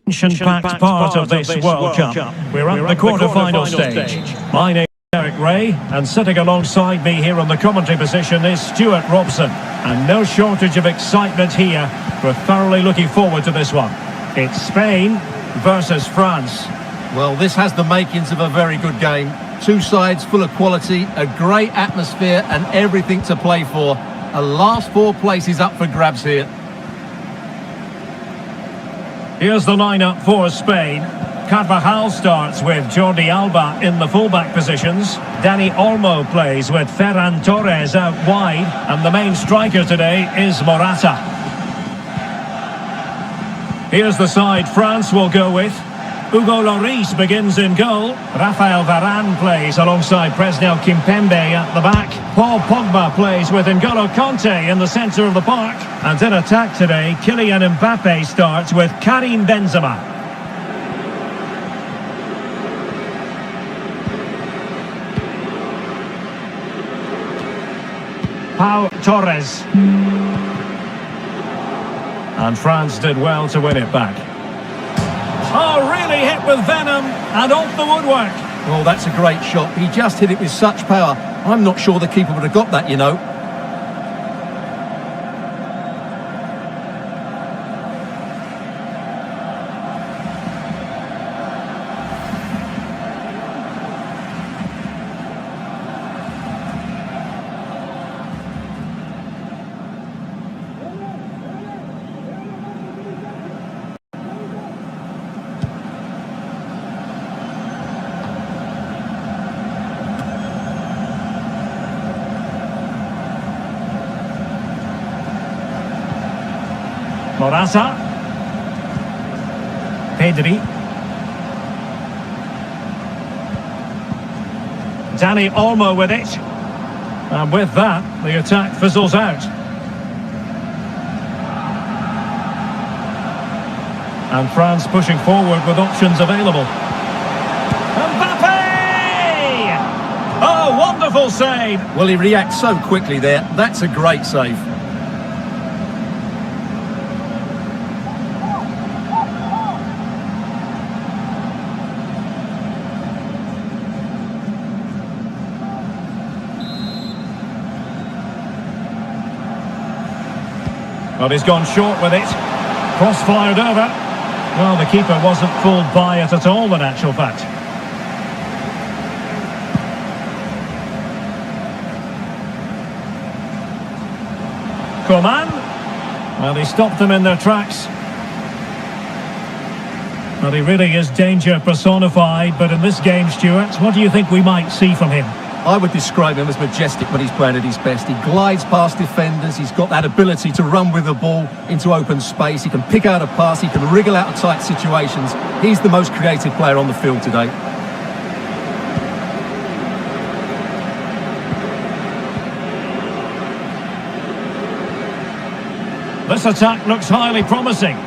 Packed part of this World Cup. We're at the quarter-final stage. My name is Eric Ray, and sitting alongside me here on the commentary position is Stuart Robson. And no shortage of excitement here. We're thoroughly looking forward to this one. It's Spain versus France. Well, this has the makings of a very good game. Two sides full of quality, a great atmosphere and everything to play for. A last four places up for grabs here. Here's the lineup for Spain. Carvajal starts with Jordi Alba in the fullback positions. Dani Olmo plays with Ferran Torres out wide. And the main striker today is Morata. Here's the side France will go with. Hugo Lloris begins in goal. Rafael Varane plays alongside Presnel Kimpembe at the back. Paul Pogba plays with N'Golo Kanté in the centre of the park. And in attack today, Kylian Mbappe starts with Karim Benzema. Pau Torres. And France did well to win it back. Oh, really hit with venom and off the woodwork. Well, that's a great shot. He just hit it with such power. I'm not sure the keeper would have got that, you know. Morata. Pedri. Dani Olmo with it. And with that, the attack fizzles out. And France pushing forward with options available. Mbappe! Oh, wonderful save! Well, he reacts so quickly there. That's a great save. Well, he's gone short with it. Cross fired over. Well, the keeper wasn't fooled by it at all, in actual fact. Coman. Well, he stopped them in their tracks. Well, he really is danger personified, but in this game, Stuart, what do you think we might see from him? I would describe him as majestic when he's playing at his best. He glides past defenders. He's got that ability to run with the ball into open space. He can pick out a pass. He can wriggle out of tight situations. He's the most creative player on the field today. This attack looks highly promising.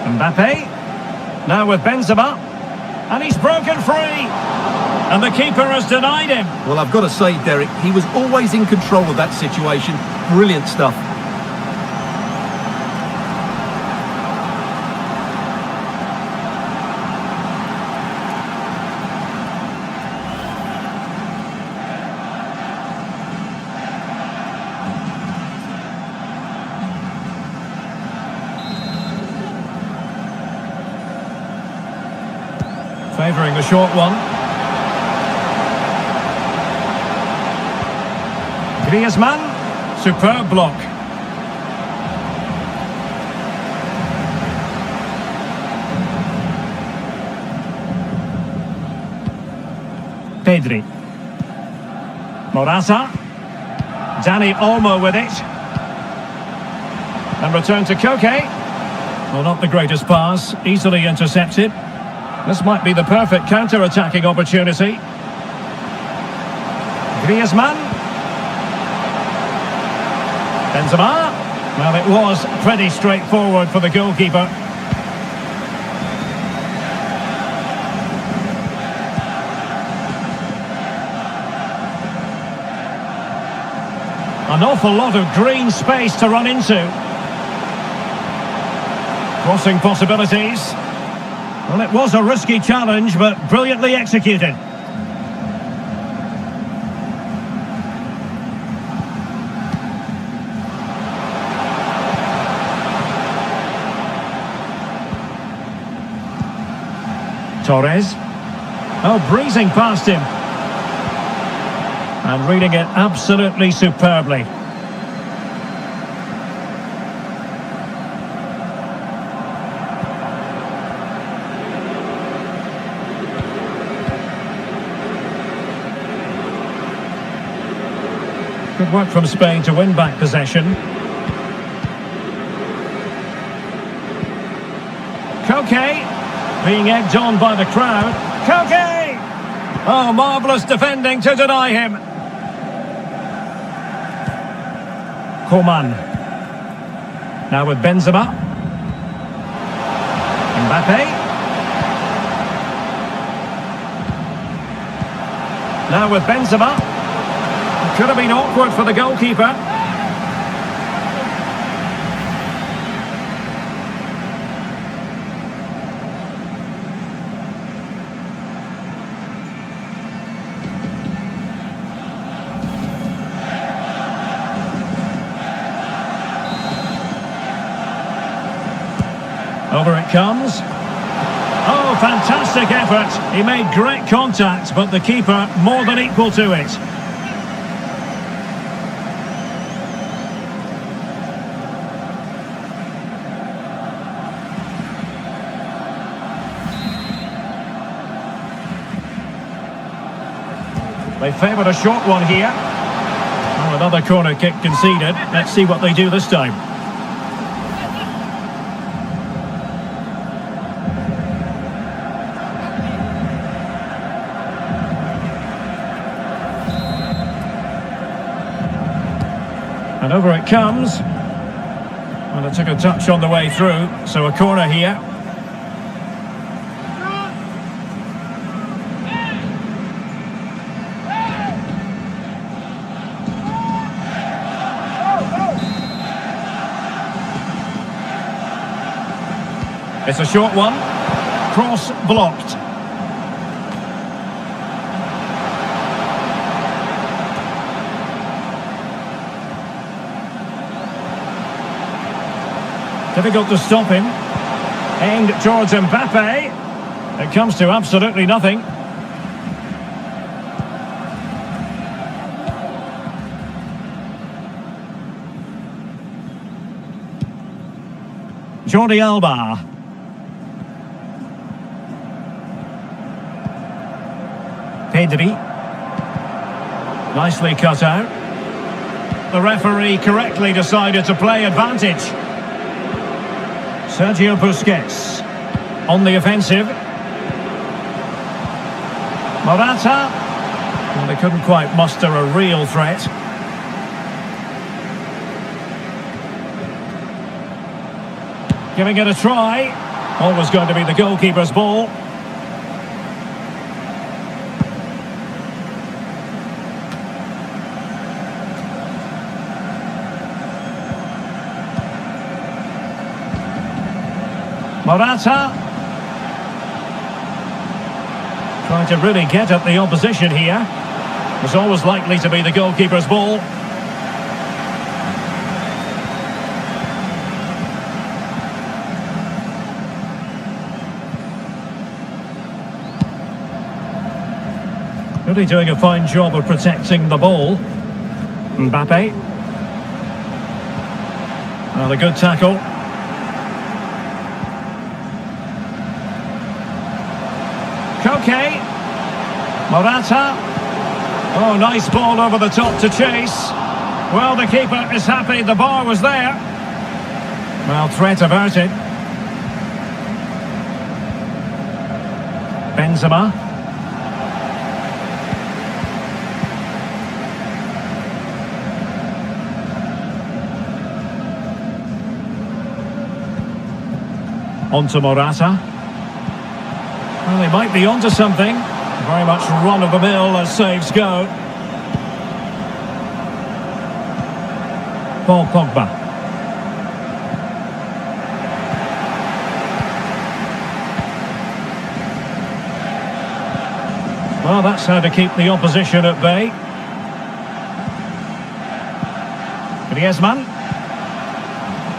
Mbappe, now with Benzema, and he's broken free, and the keeper has denied him. Well, I've got to say, Derek, he was always in control of that situation. Brilliant stuff. Favouring the short one. Griezmann, superb block. Pedri. Morata. Dani Olmo with it. And return to Koke. Well, not the greatest pass, easily intercepted. This might be the perfect counter-attacking opportunity. Griezmann. Benzema. Well, it was pretty straightforward for the goalkeeper. An awful lot of green space to run into. Crossing possibilities. Well, it was a risky challenge, but brilliantly executed. Torres. Oh, breezing past him. And reading it absolutely superbly. Good work from Spain to win back possession. Koke. Being egged on by the crowd. Koke! Oh, marvellous defending to deny him. Coman. Now with Benzema. Mbappe. Now with Benzema. Could have been awkward for the goalkeeper. Over it comes. Oh, fantastic effort. He made great contact, but the keeper more than equal to it. They favoured a short one here. Oh, another corner kick conceded. Let's see what they do this time. And over it comes. And it took a touch on the way through, so a corner here. It's a short one. Cross blocked. Difficult to stop him. Aimed towards Mbappe. It comes to absolutely nothing. Jordi Alba. Pedri. Nicely cut out. The referee correctly decided to play advantage. Sergio Busquets on the offensive. Morata. Well, they couldn't quite muster a real threat. Giving it a try. Always going to be the goalkeeper's ball. Morata. Trying to really get at the opposition here. Was always likely to be the goalkeeper's ball. Really doing a fine job of protecting the ball. Mbappe. Another good tackle. Koke. Morata. Oh, nice ball over the top to chase. Well, the keeper is happy the bar was there. Well, threat averted. Benzema. On to Morata. Well, they might be onto something. Very much run-of-the-mill as saves go. Paul Pogba. Well, that's how to keep the opposition at bay. Griezmann.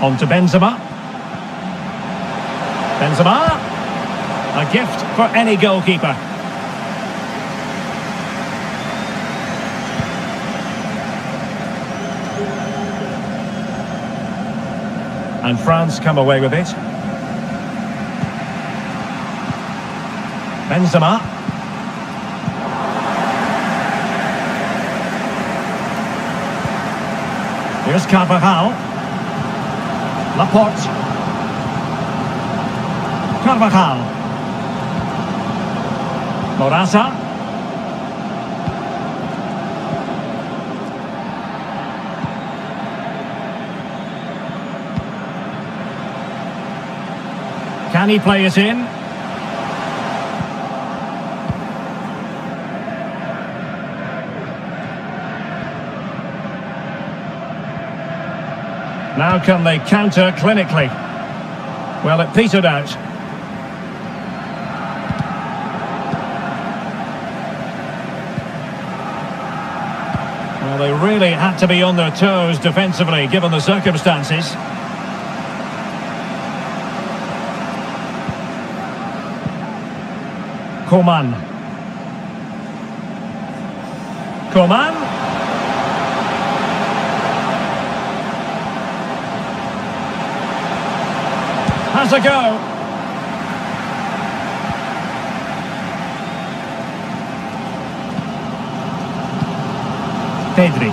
On to Benzema. Benzema. A gift for any goalkeeper. And France come away with it. Benzema. Here's Carvajal. Laporte. Carvajal. Morata. Can he play it in? Now can they counter clinically? Well, it petered out. Well, they really had to be on their toes defensively, given the circumstances. Coman. Coman. Has a go. Pedri.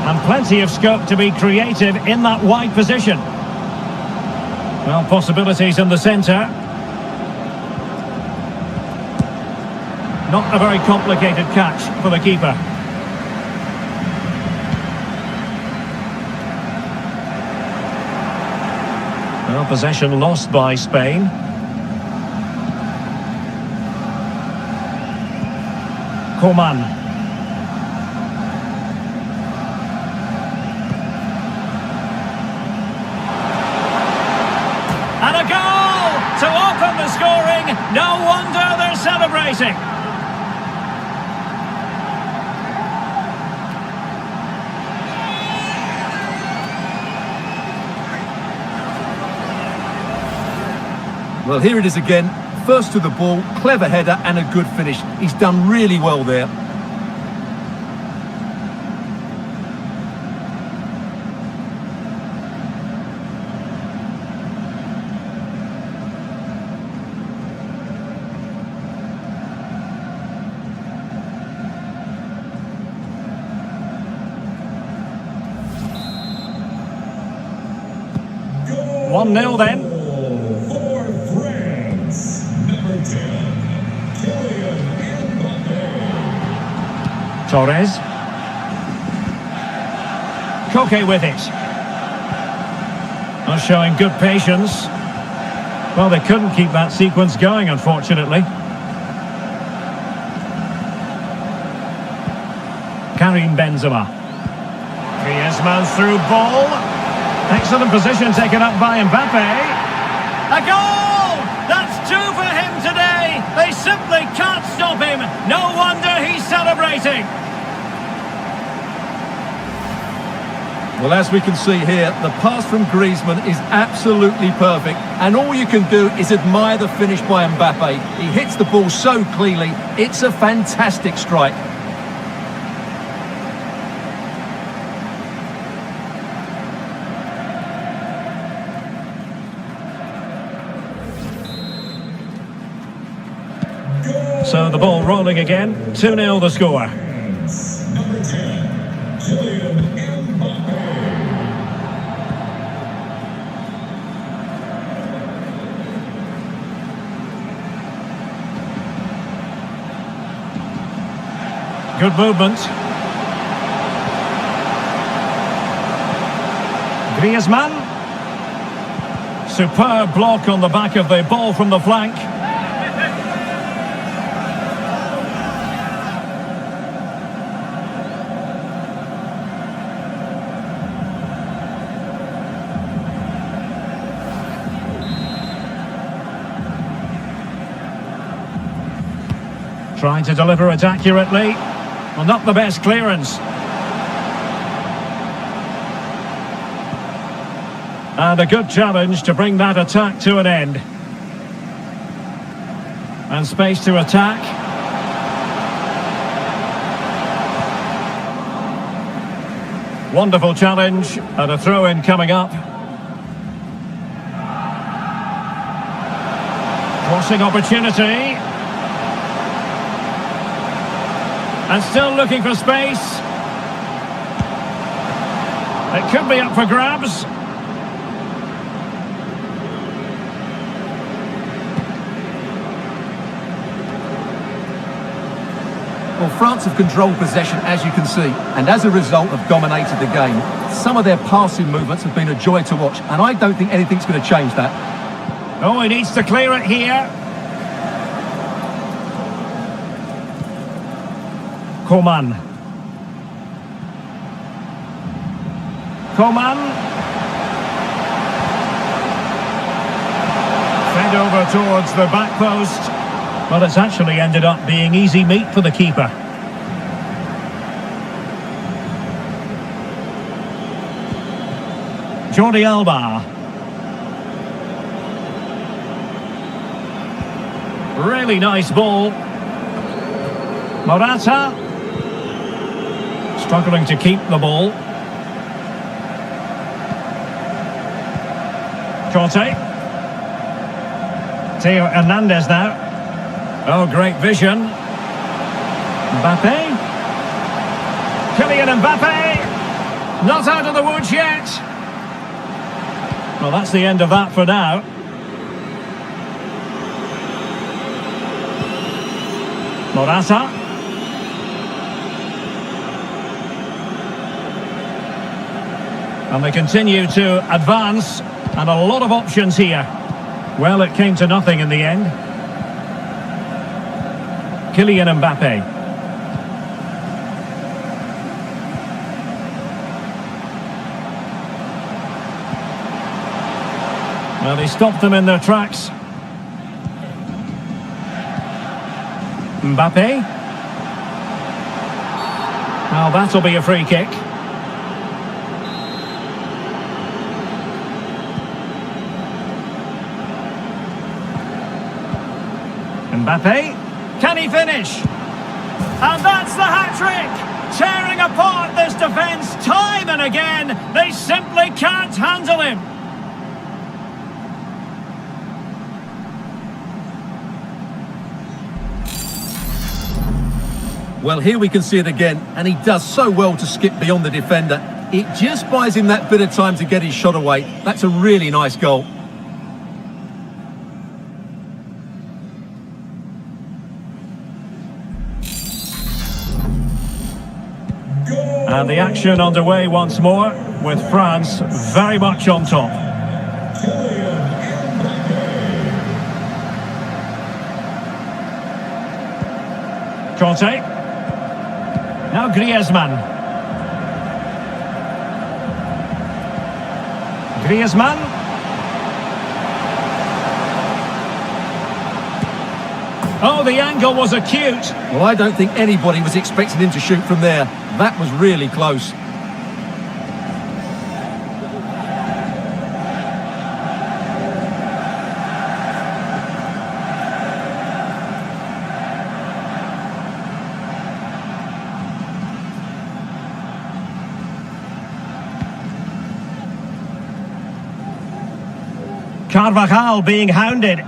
And plenty of scope to be creative in that wide position. Well, possibilities in the centre. Not a very complicated catch for the keeper. Well, possession lost by Spain. Coman. And a goal to open the scoring. No wonder they're celebrating. Well, here it is again. First to the ball, clever header and a good finish. He's done really well there. Goal. 1-0 then. Torres. Koke with it. Not showing good patience. Well, they couldn't keep that sequence going, unfortunately. Karim Benzema. Griezmann through ball. Excellent position taken up by Mbappe. A goal! That's two for him today. They simply can't stop him. No wonder he's celebrating. Well, as we can see here, the pass from Griezmann is absolutely perfect. And all you can do is admire the finish by Mbappe. He hits the ball so cleanly. It's a fantastic strike. So the ball rolling again. 2-0 the score. Number 10, Kylian Mbappe. Good movement. Griezmann. Superb block on the back of the ball from the flank. Trying to deliver it accurately. Well, not the best clearance. And a good challenge to bring that attack to an end. And space to attack. Wonderful challenge, and a throw-in coming up. Crossing opportunity. And still looking for space. It could be up for grabs. Well, France have controlled possession, as you can see, and as a result have dominated the game. Some of their passing movements have been a joy to watch, and I don't think anything's going to change that. Oh, he needs to clear it here. Coman. Fed over towards the back post. Well, it's actually ended up being easy meat for the keeper. Jordi Alba. Really nice ball. Morata. Struggling to keep the ball. Conte. Theo Hernandez now. Oh, great vision. Mbappe. Kylian Mbappe. Not out of the woods yet. Well, that's the end of that for now. Morata. And they continue to advance. And a lot of options here. Well, it came to nothing in the end. Kylian Mbappe. Well, he stopped them in their tracks. Mbappe. Now that'll be a free kick. Mbappe. Can he finish? And that's the hat-trick! Tearing apart this defence time and again. They simply can't handle him. Well, here we can see it again, and he does so well to skip beyond the defender. It just buys him that bit of time to get his shot away. That's a really nice goal. And the action underway once more, with France very much on top. Conte. Now Griezmann. Oh, the angle was acute. Well, I don't think anybody was expecting him to shoot from there. That was really close. Carvajal being hounded.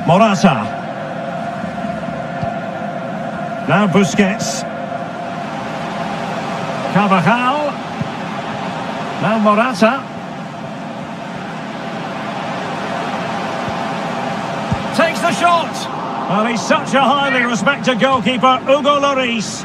Morata. Now Busquets. Carvajal. Now Morata. Takes the shot. Well, he's such a highly respected goalkeeper, Hugo Lloris.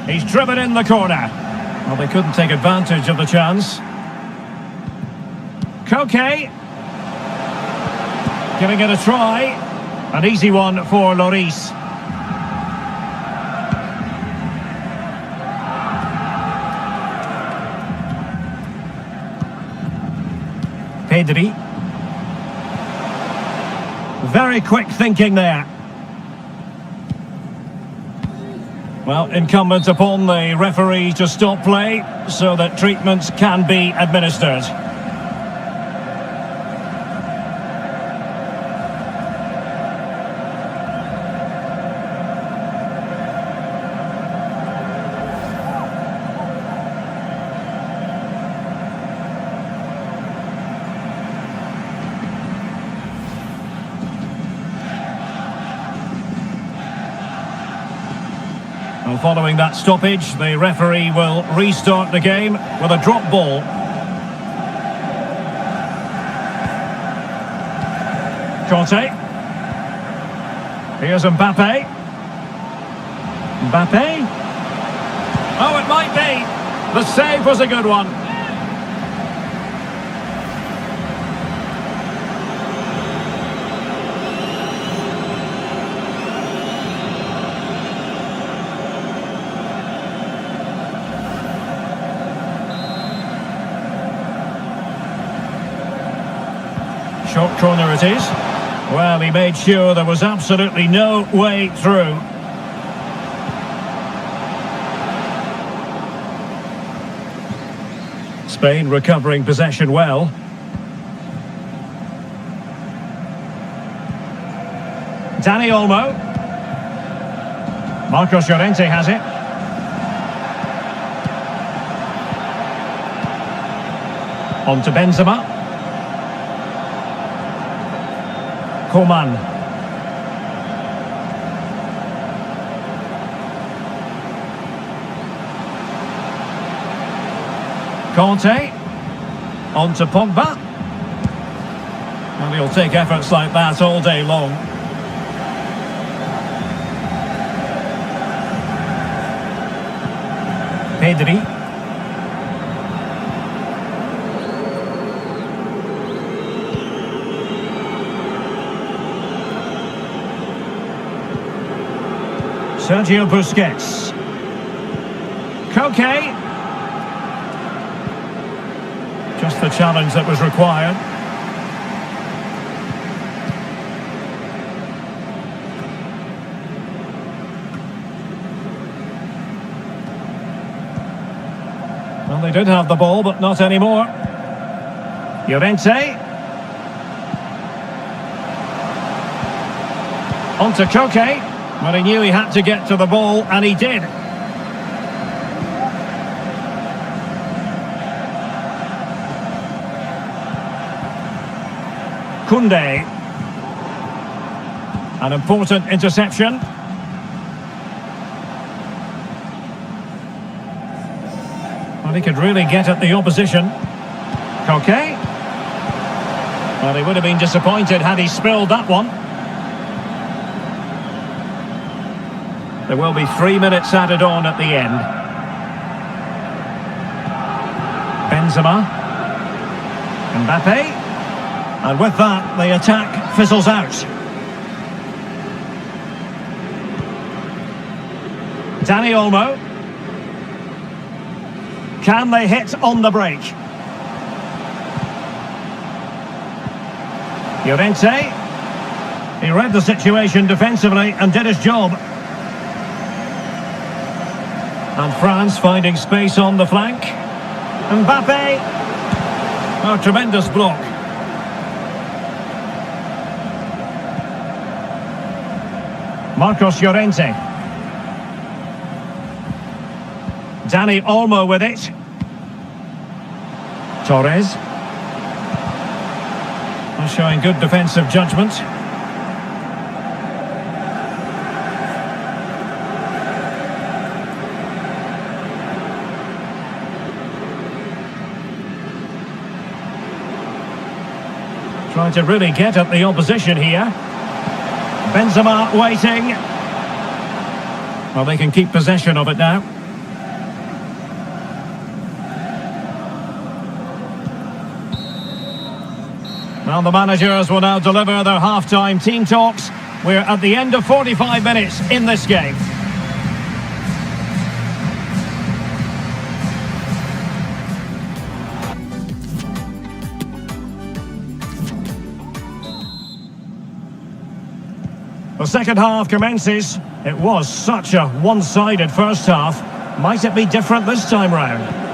He's driven in the corner. Well, they couldn't take advantage of the chance. Koke. Giving it a try. An easy one for Lloris. Pedri. Very quick thinking there. Well, incumbent upon the referee to stop play so that treatments can be administered. Well, following that stoppage, the referee will restart the game with a drop ball. Conte. Here's Mbappe. Mbappe. Oh, it might be. The save was a good one. Short corner it is. Well, he made sure there was absolutely no way through. Spain recovering possession well. Dani Olmo. Marcos Llorente has it. On to Benzema. Coman. Conte. On to Pogba. And he'll take efforts like that all day long. Pedri. Sergio Busquets. Koke. Just the challenge that was required. Well, they did have the ball, but not anymore. Llorente. On to Koke. Well, he knew he had to get to the ball, and he did. Koundé. An important interception. Well, he could really get at the opposition. Koke. Well, he would have been disappointed had he spilled that one. There will be 3 minutes added on at the end. Benzema. Mbappe. And with that, the attack fizzles out. Dani Olmo. Can they hit on the break? Llorente. He read the situation defensively and did his job. And France finding space on the flank. Mbappe. Oh, tremendous block. Marcos Llorente. Dani Olmo with it. Torres. Showing good defensive judgment. Trying to really get at the opposition here. Benzema waiting. Well, they can keep possession of it now. Well, the managers will now deliver their half-time team talks. We're at the end of 45 minutes in this game. The second half commences. It was such a one-sided first half. Might it be different this time round?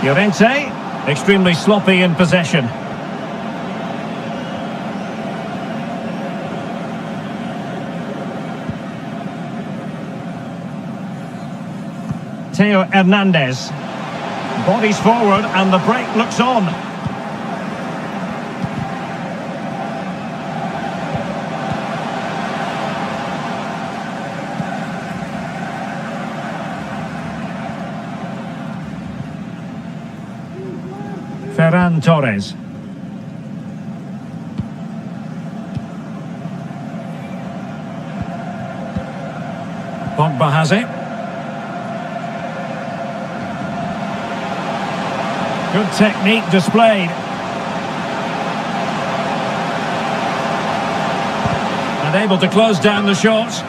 Llorente, extremely sloppy in possession. Theo Hernandez. Bodies forward and the break looks on. Ferran Torres. Pogba has it. Good technique displayed. And able to close down the shot.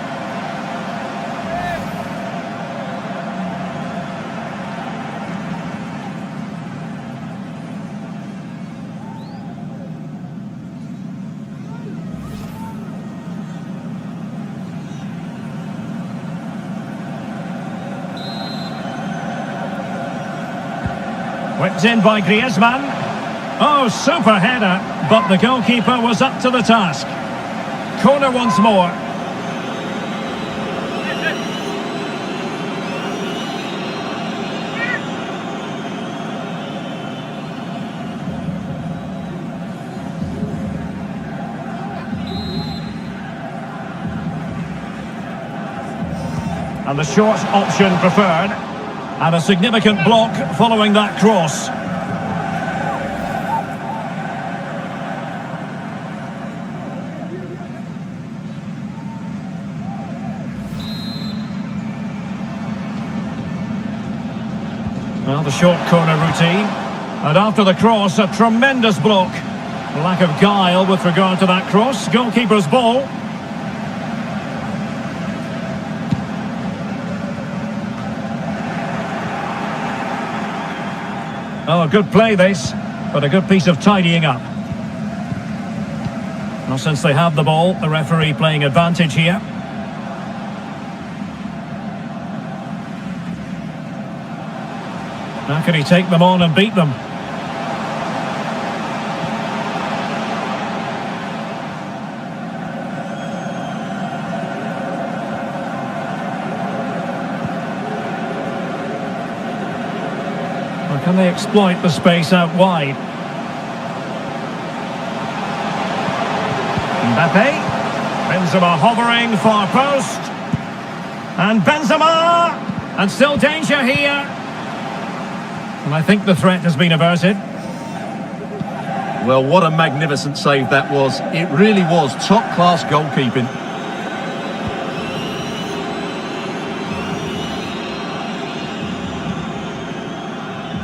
Whipped in by Griezmann. Oh, super header, but the goalkeeper was up to the task. Corner once more. And the short option preferred. And a significant block following that cross. Well, the short corner routine. And after the cross, a tremendous block. Lack of guile with regard to that cross. Goalkeeper's ball. Oh, good play this, but a good piece of tidying up. Well, since they have the ball, the referee playing advantage here. How can he take them on and beat them? Can they exploit the space out wide? Mbappe. Benzema hovering, far post. And Benzema! And still danger here. And I think the threat has been averted. Well, what a magnificent save that was. It really was top-class goalkeeping.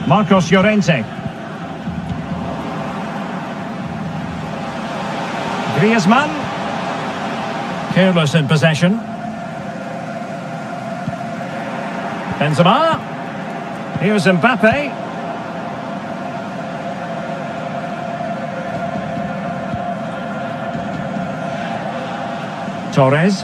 Marcos Llorente. Griezmann. Careless in possession. Benzema. Here's Mbappe. Torres.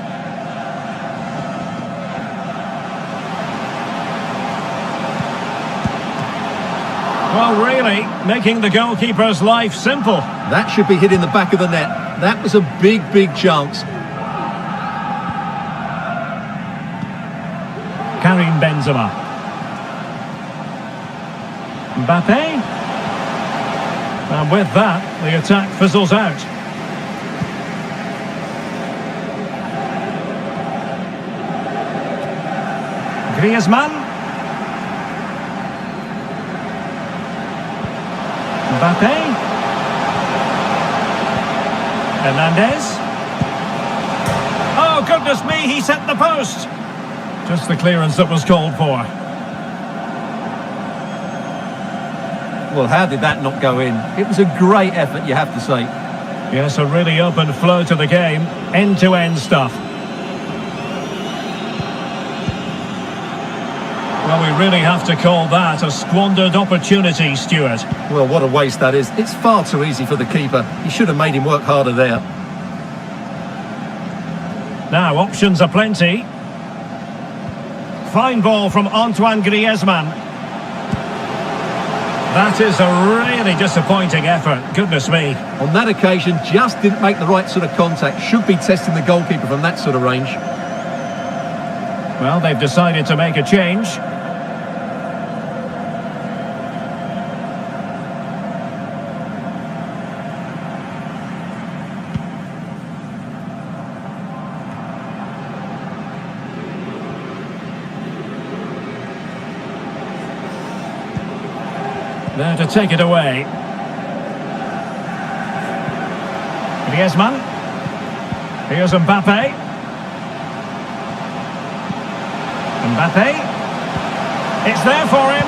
Well, really, making the goalkeeper's life simple. That should be hitting the back of the net. That was a big, big chance. Karim Benzema. Mbappe. And with that, the attack fizzles out. Griezmann. Mbappe. Hernandez. Oh, goodness me, he set the post. Just the clearance that was called for. Well, how did that not go in? It was a great effort, you have to say. Yes, a really open flow to the game. End-to-end stuff. Well, we really have to call that a squandered opportunity, Stuart. Well, what a waste that is. It's far too easy for the keeper. He should have made him work harder there. Now, options are plenty. Fine ball from Antoine Griezmann. That is a really disappointing effort. Goodness me. On that occasion, just didn't make the right sort of contact. Should be testing the goalkeeper from that sort of range. Well, they've decided to make a change. There to take it away. Griezmann. Here's Mbappe. Mbappe. It's there for him.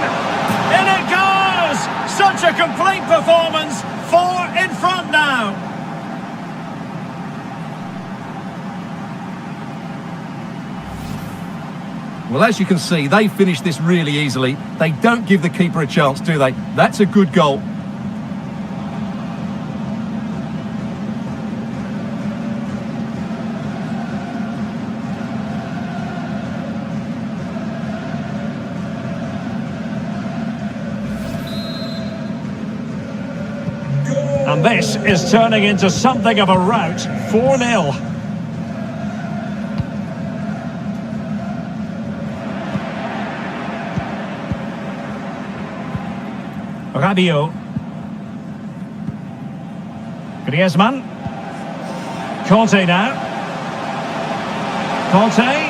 In it goes! Such a complete performance. 4 in front now. Well, as you can see, they finished this really easily. They don't give the keeper a chance, do they? That's a good goal. And this is turning into something of a rout. 4-0. Rabiot. Griezmann. Conte now. Conte.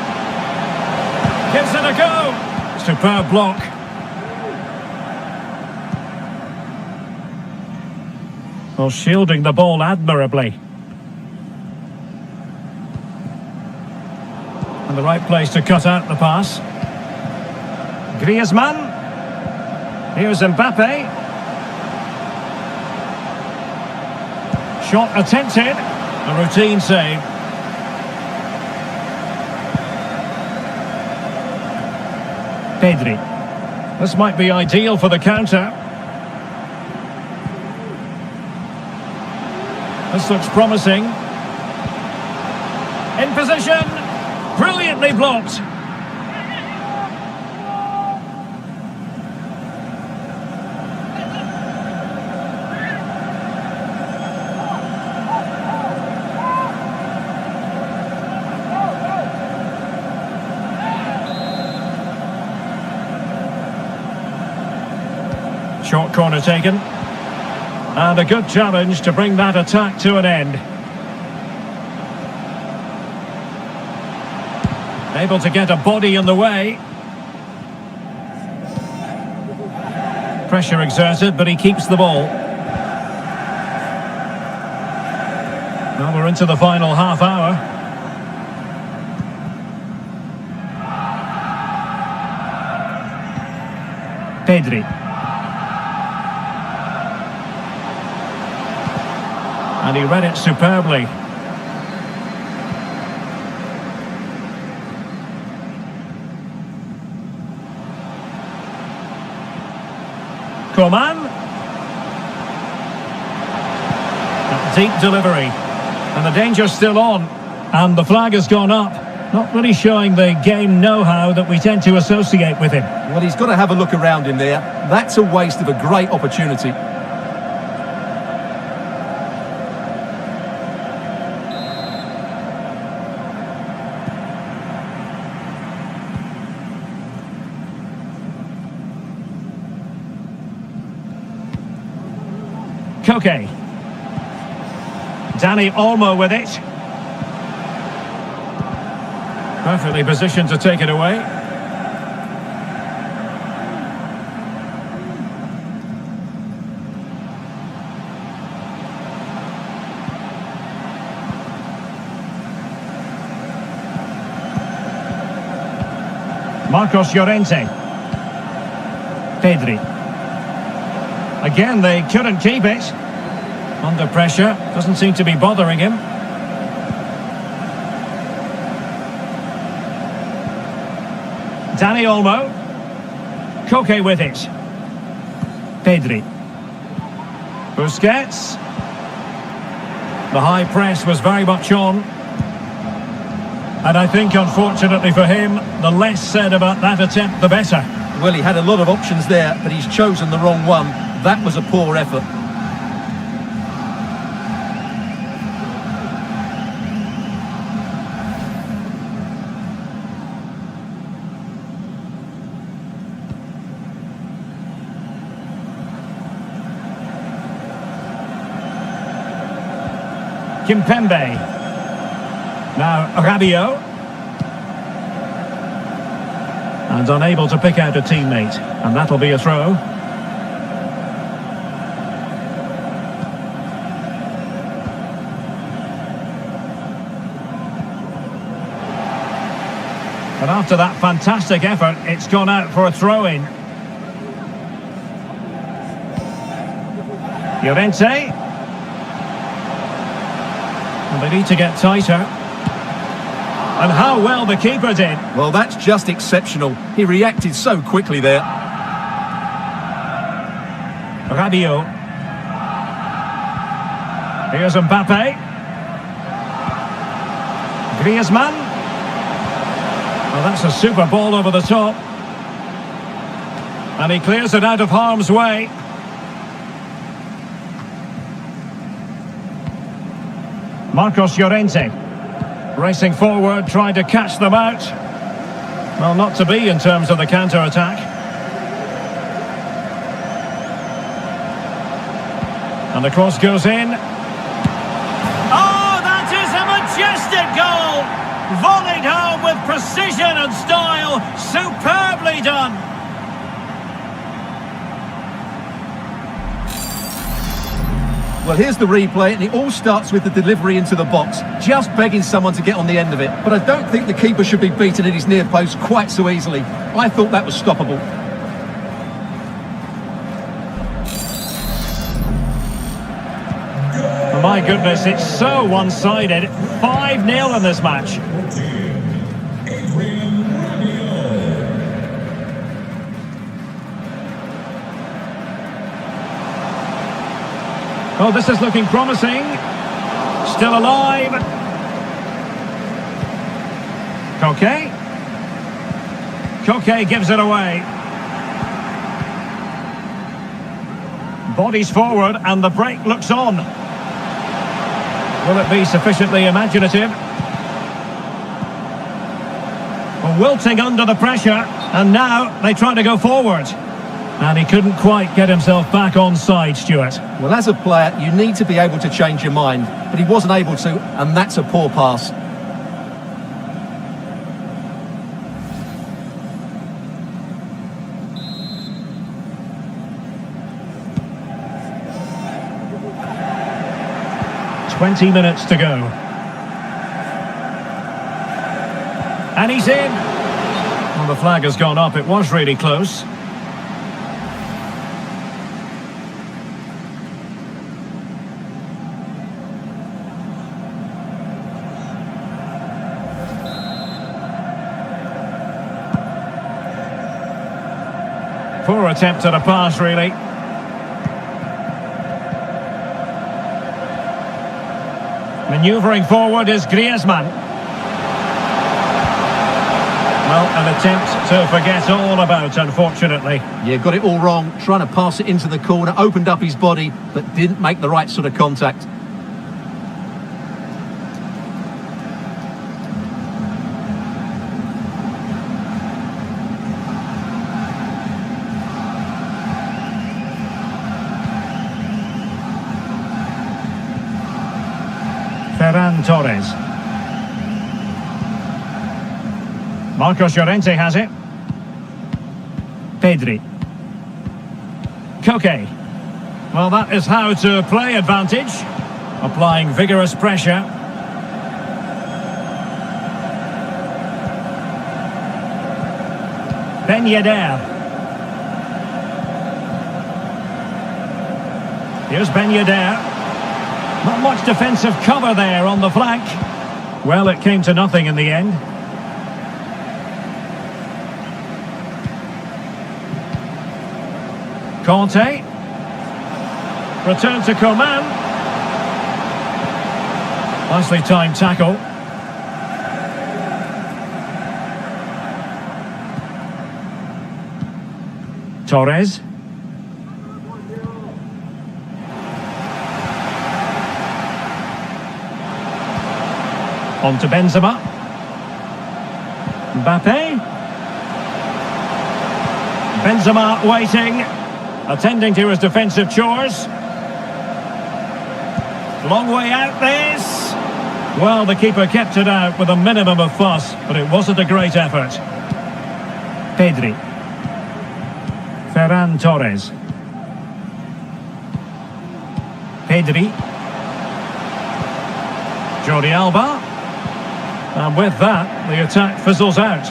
Gives it a go. Superb block. Well, shielding the ball admirably. And the right place to cut out the pass. Griezmann. Here's Mbappe. Shot attempted. A routine save. Pedri. This might be ideal for the counter. This looks promising. In position. Brilliantly blocked. Short corner taken. And a good challenge to bring that attack to an end. Able to get a body in the way. Pressure exerted, but he keeps the ball. Now we're into the final half hour. Pedri. And he read it superbly. Coman. Deep delivery. And the danger's still on. And the flag has gone up. Not really showing the game know-how that we tend to associate with him. Well, he's got to have a look around him there. That's a waste of a great opportunity. Koke. Dani Olmo with it. Perfectly positioned to take it away. Marcos Llorente. Pedri. Again, they couldn't keep it. Under pressure, doesn't seem to be bothering him. Dani Olmo. Koke with it. Pedri. Busquets. The high press was very much on. And I think, unfortunately for him, the less said about that attempt, the better. Well, he had a lot of options there, but he's chosen the wrong one. That was a poor effort. Kimpembe. Now Rabiot. And unable to pick out a teammate. And that'll be a throw. And after that fantastic effort, it's gone out for a throw-in. Llorente. And they need to get tighter. And how well the keeper did. Well, that's just exceptional. He reacted so quickly there. Rabiot. Here's Mbappe. Griezmann. Well, that's a super ball over the top. And he clears it out of harm's way. Marcos Llorente. Racing forward, trying to catch them out. Well, not to be in terms of the counter-attack. And the cross goes in. Oh, that is a majestic goal! Volleyed home with precision and style. Superbly done. Well, here's the replay, and it all starts with the delivery into the box. Just begging someone to get on the end of it. But I don't think the keeper should be beaten at his near post quite so easily. I thought that was stoppable. Oh my goodness, it's so one-sided. 5-0 in this match. Oh, this is looking promising. Still alive. Koke. Koke gives it away. Bodies forward and the break looks on. Will it be sufficiently imaginative? Well, wilting under the pressure, and now they try to go forward. And he couldn't quite get himself back on side, Stuart. Well, as a player, you need to be able to change your mind, but he wasn't able to, and that's a poor pass. "20 minutes to go. And he's in. Well, the flag has gone up. It was really close. Poor attempt at a pass, really. Manoeuvring forward is Griezmann. Well, an attempt to forget all about, unfortunately. Yeah, got it all wrong. Trying to pass it into the corner, opened up his body, but didn't make the right sort of contact. Ferran Torres. Marcos Llorente has it. Pedri. Koke. Well, that is how to play advantage. Applying vigorous pressure. Ben Yedder. Here's Ben Yedder. Not much defensive cover there on the flank. Well, it came to nothing in the end. Conte. Return to Coman. Nicely timed tackle. Torres. On to Benzema. Mbappe. Benzema waiting, attending to his defensive chores. Long way out this. Well, the keeper kept it out with a minimum of fuss, but it wasn't a great effort. Pedri. Ferran Torres. Pedri. Jordi Alba. And with that, the attack fizzles out.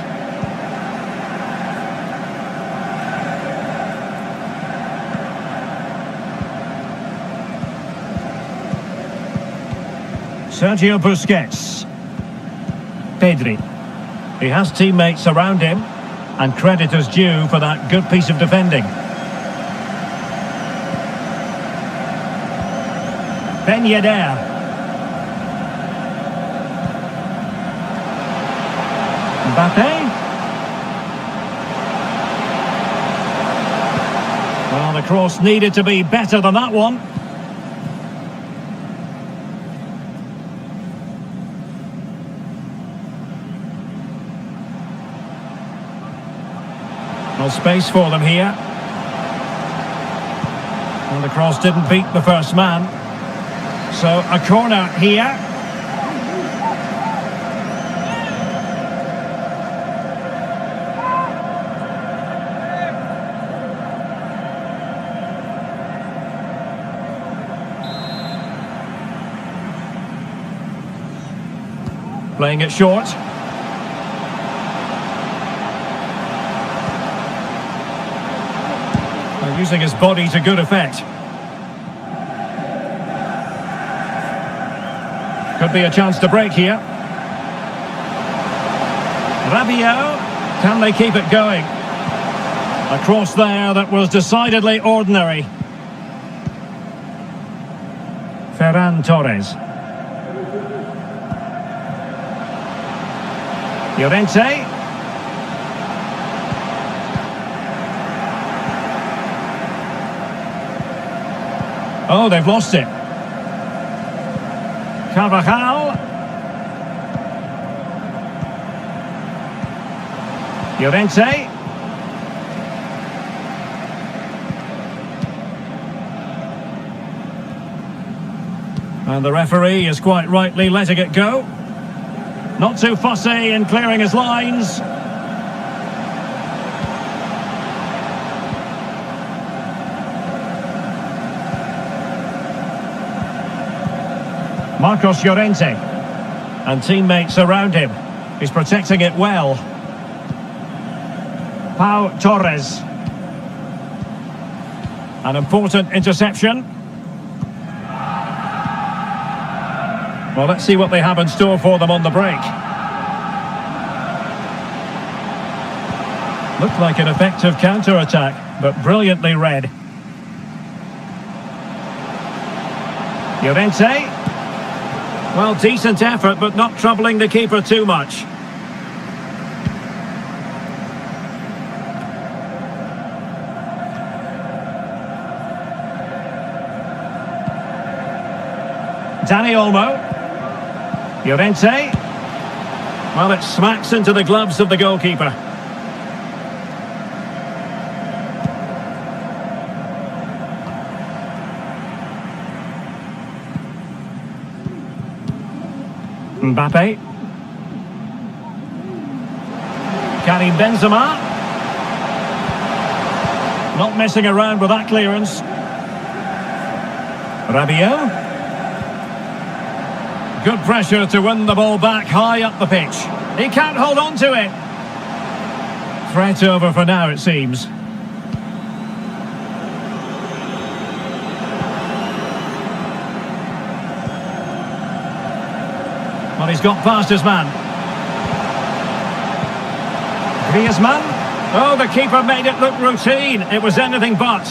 Sergio Busquets. Pedri. He has teammates around him, and credit is due for that good piece of defending. Ben Yedder. Mbappe. Well, the cross needed to be better than that one. No space for them here. Well, the cross didn't beat the first man. So a corner here. Playing it short. Using his body to good effect. Could be a chance to break here. Rabiot. Can they keep it going? A cross there that was decidedly ordinary. Ferran Torres. Llorente. Oh, they've lost it. Carvajal. Llorente. And the referee is quite rightly letting it go. Not too fussy in clearing his lines. Marcos Llorente. And teammates around him. He's protecting it well. Pau Torres. An important interception. Well, let's see what they have in store for them on the break. Looked like an effective counter-attack, but brilliantly read. Llorente. Well, decent effort, but not troubling the keeper too much. Dani Olmo. Llorente. Well, it smacks into the gloves of the goalkeeper. Mbappe. Karim Benzema. Not messing around with that clearance. Rabiot. Good pressure to win the ball back high up the pitch. He can't hold on to it. Threat over for now, it seems. Well, he's got past his man. Griezmann. Oh, the keeper made it look routine. It was anything but.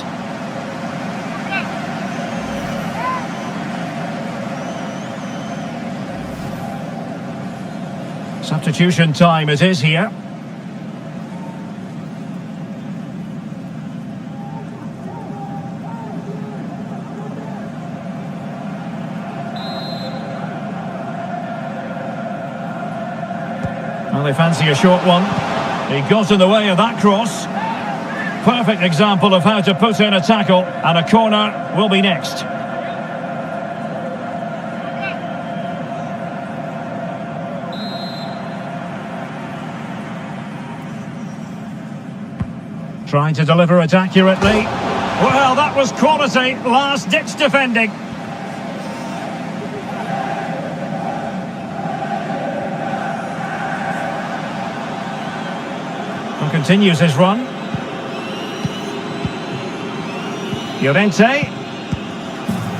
Substitution time it is here. Well, they fancy a short one. He got in the way of that cross. Perfect example of how to put in a tackle, and a corner will be next. Trying to deliver it accurately. Well, that was quality, last-ditch defending. And continues his run. Llorente.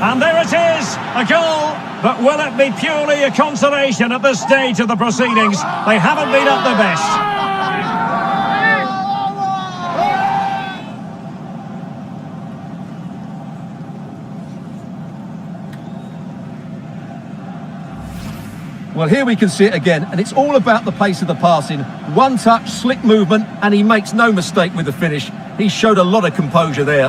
And there it is, a goal. But will it be purely a consolation at this stage of the proceedings? They haven't been at their best. Well, here we can see it again, and it's all about the pace of the passing. One touch, slick movement, and he makes no mistake with the finish. He showed a lot of composure there.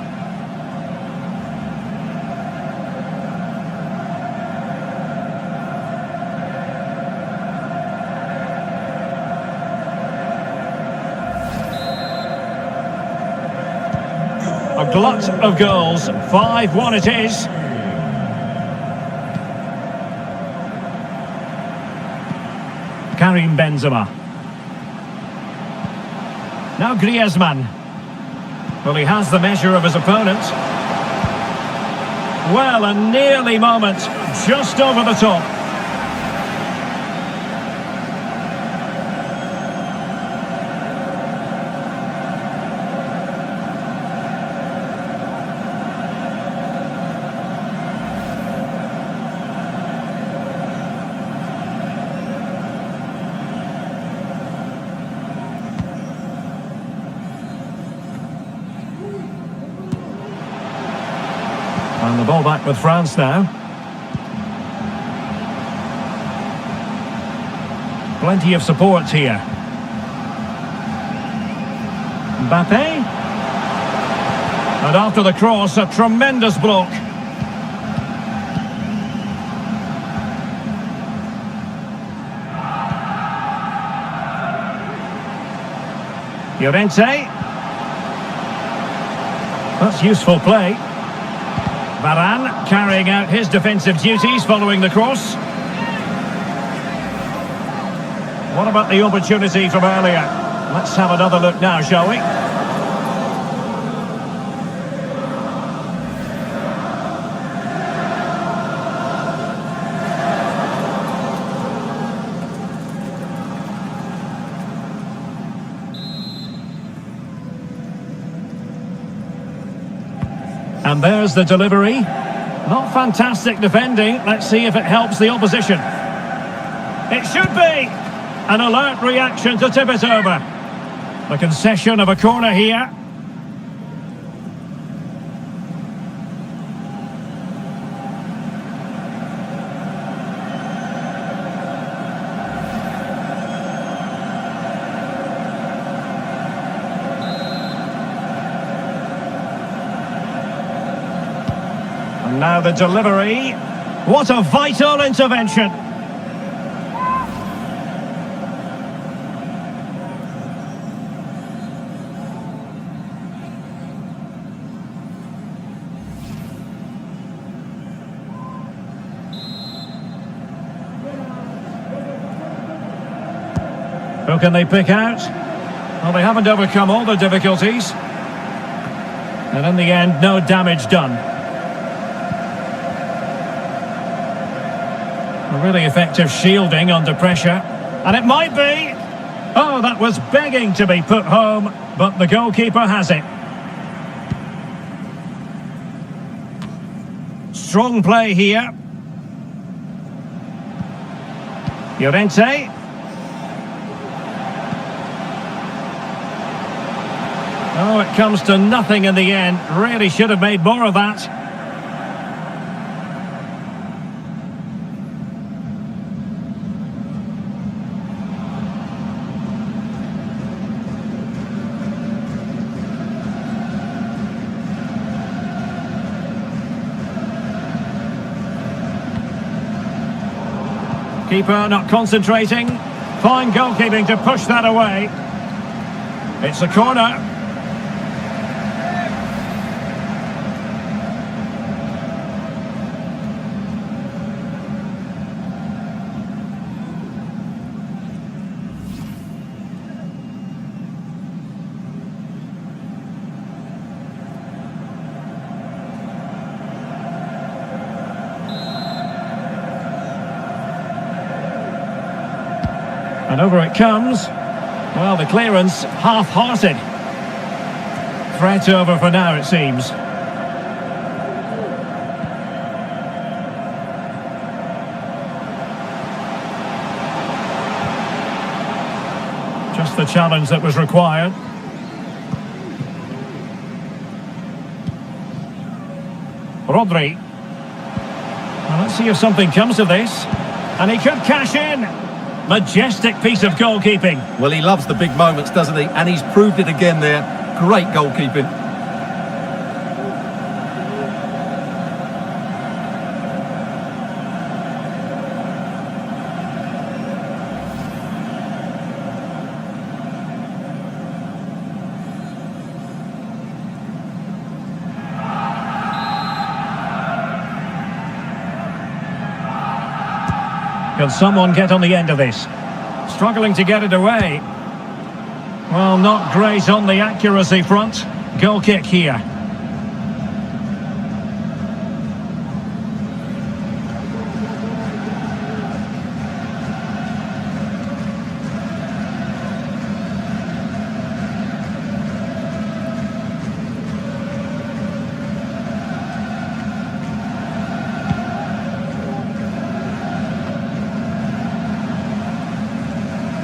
A glut of goals, 5-1 it is. Karim Benzema. Now Griezmann. Well, he has the measure of his opponent. Well, a nearly moment, just over the top. And the ball back with France now. Plenty of support here. Mbappe. And after the cross, a tremendous block. Llorente. That's useful play. Varane carrying out his defensive duties following the cross. What about the opportunity from earlier? Let's have another look now, shall we? And there's the delivery. Not fantastic defending. Let's see if it helps the opposition. It should be. An alert reaction to tip it over. The concession of a corner here. And now the delivery. What a vital intervention. Who can they pick out? Well, they haven't overcome all the difficulties. And in the end, no damage done. A really effective shielding under pressure. And it might be. Oh, that was begging to be put home, but the goalkeeper has it. Strong play here. Llorente. Oh, it comes to nothing in the end. Really should have made more of that. Keeper not concentrating. Fine goalkeeping to push that away. It's a corner. And over it comes. Well, the clearance half-hearted. Threat over for now, it seems. Just the challenge that was required. Rodri. Well, let's see if something comes of this. And he could cash in. Majestic piece of goalkeeping. Well, he loves the big moments, doesn't he? And he's proved it again there. Great goalkeeping. Can someone get on the end of this? Struggling to get it away. Well, not great on the accuracy front. Goal kick here.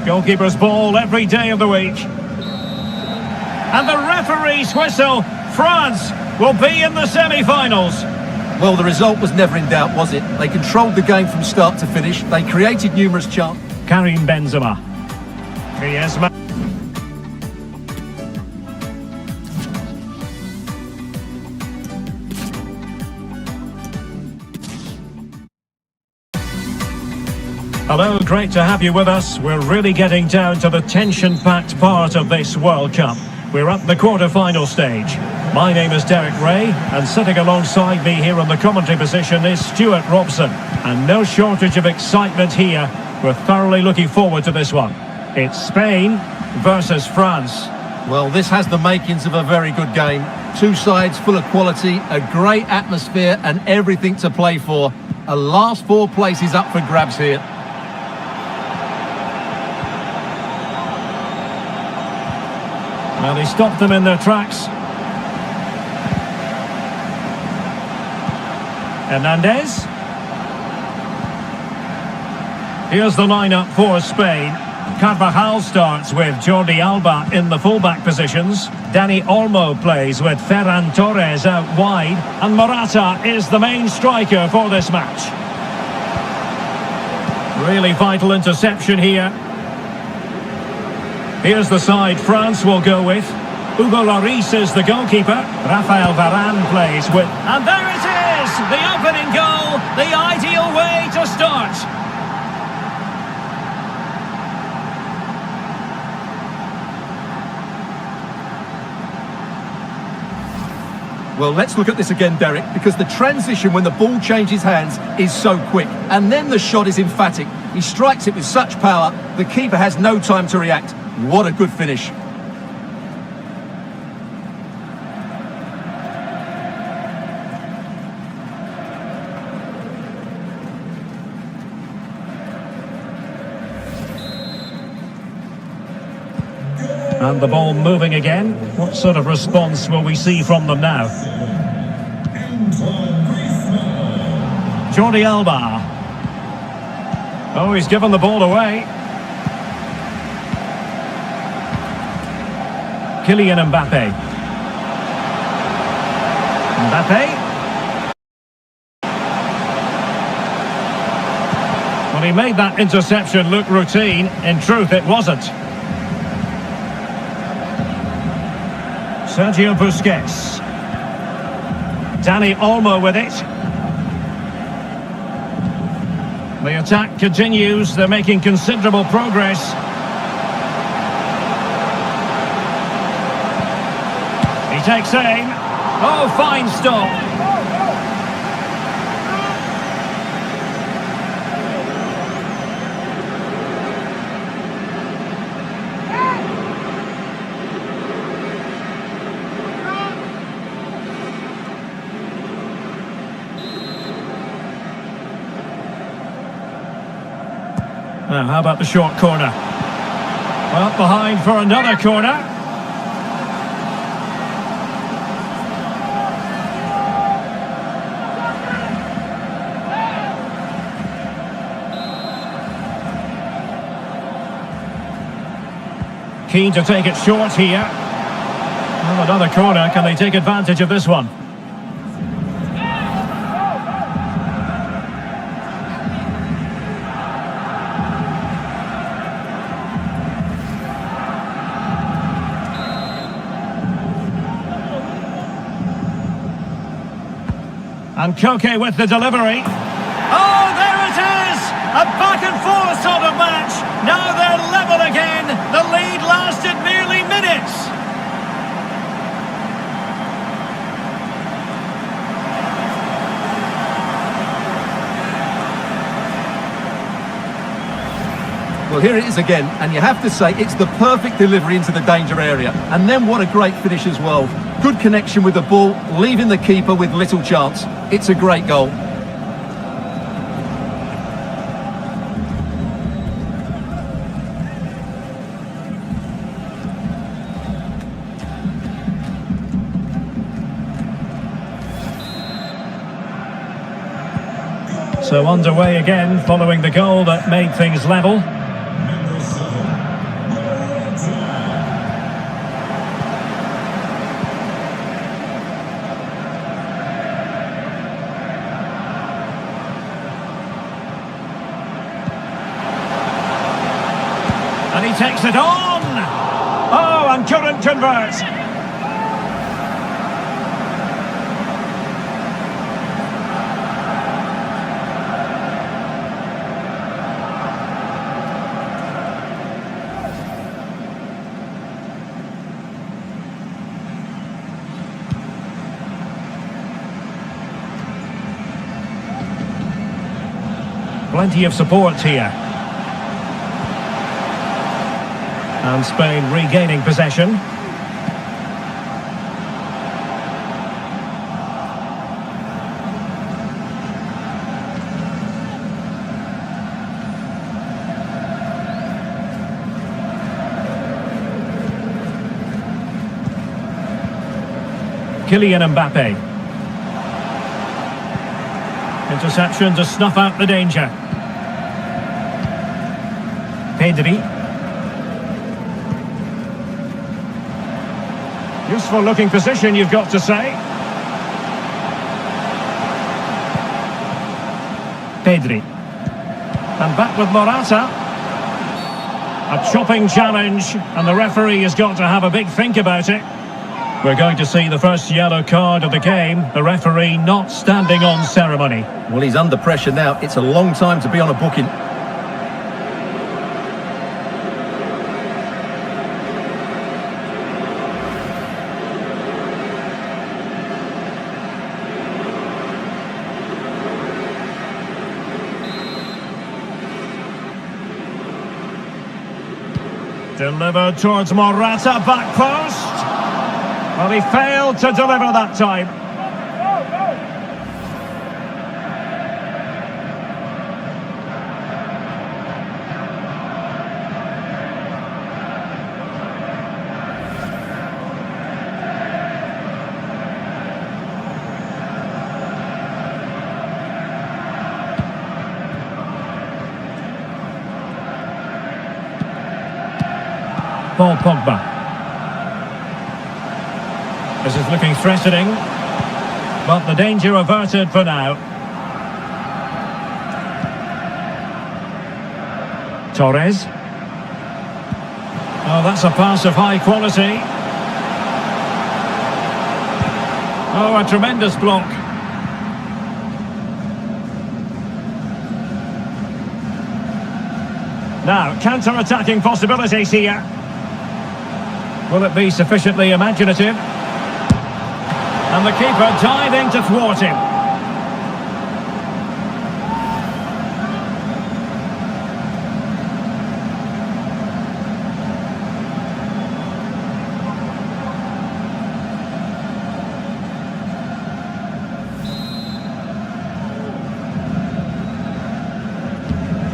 Goalkeeper's ball every day of the week. And the referee's whistle. France will be in the semi-finals. Well, the result was never in doubt, was it? They controlled the game from start to finish. They created numerous chances. Karim Benzema. Griezmann. Hello, great to have you with us. We're really getting down to the tension-packed part of this World Cup. We're at the quarter-final stage. My name is Derek Ray, and sitting alongside me here in the commentary position is Stuart Robson. And no shortage of excitement here. We're thoroughly looking forward to this one. It's Spain versus France. Well, this has the makings of a very good game. Two sides full of quality, a great atmosphere and everything to play for. A last four places up for grabs here. Well, he stopped them in their tracks. Hernandez. Here's the lineup for Spain. Carvajal starts with Jordi Alba in the fullback positions. Dani Olmo plays with Ferran Torres out wide. And Morata is the main striker for this match. Really vital interception here. Here's the side France will go with. Hugo Lloris is the goalkeeper. Rafael Varane plays with... And there it is! The opening goal! The ideal way to start! Well, let's look at this again, Derek, because the transition when the ball changes hands is so quick. And then the shot is emphatic. He strikes it with such power, the keeper has no time to react. What a good finish. And the ball moving again. What sort of response will we see from them now? Jordi Alba. Oh, he's given the ball away. Kylian Mbappe. Mbappe. Well, he made that interception look routine. In truth, it wasn't. Sergio Busquets. Dani Olmo with it. The attack continues. They're making considerable progress. He takes aim. Oh, fine stop. Now, how about the short corner? Well, behind for another corner. Keen to take it short here. Well, another corner. Can they take advantage of this one? And Koke with the delivery. Oh, there it is! A back and forth sort of match. Now they're level again. The lead lasted merely minutes. Well, here it is again, and you have to say it's the perfect delivery into the danger area. And then what a great finish as well. Good connection with the ball, leaving the keeper with little chance. It's a great goal. So underway again, following the goal that made things level. And he takes it on! Oh, and couldn't convert! Plenty of support here. And Spain regaining possession. Kylian Mbappe. Interception to snuff out the danger. Pedri. Useful looking position, you've got to say. Pedri. And back with Morata. A chopping challenge, and the referee has got to have a big think about it. We're going to see the first yellow card of the game. The referee not standing on ceremony. Well, he's under pressure now. It's a long time to be on a booking. Delivered towards Morata, back post. Well, he failed to deliver that time. Paul Pogba. This is looking threatening, but the danger averted for now. Torres. Oh, that's a pass of high quality. Oh, a tremendous block. Now, counter-attacking possibilities here. Will it be sufficiently imaginative? And the keeper diving to thwart him.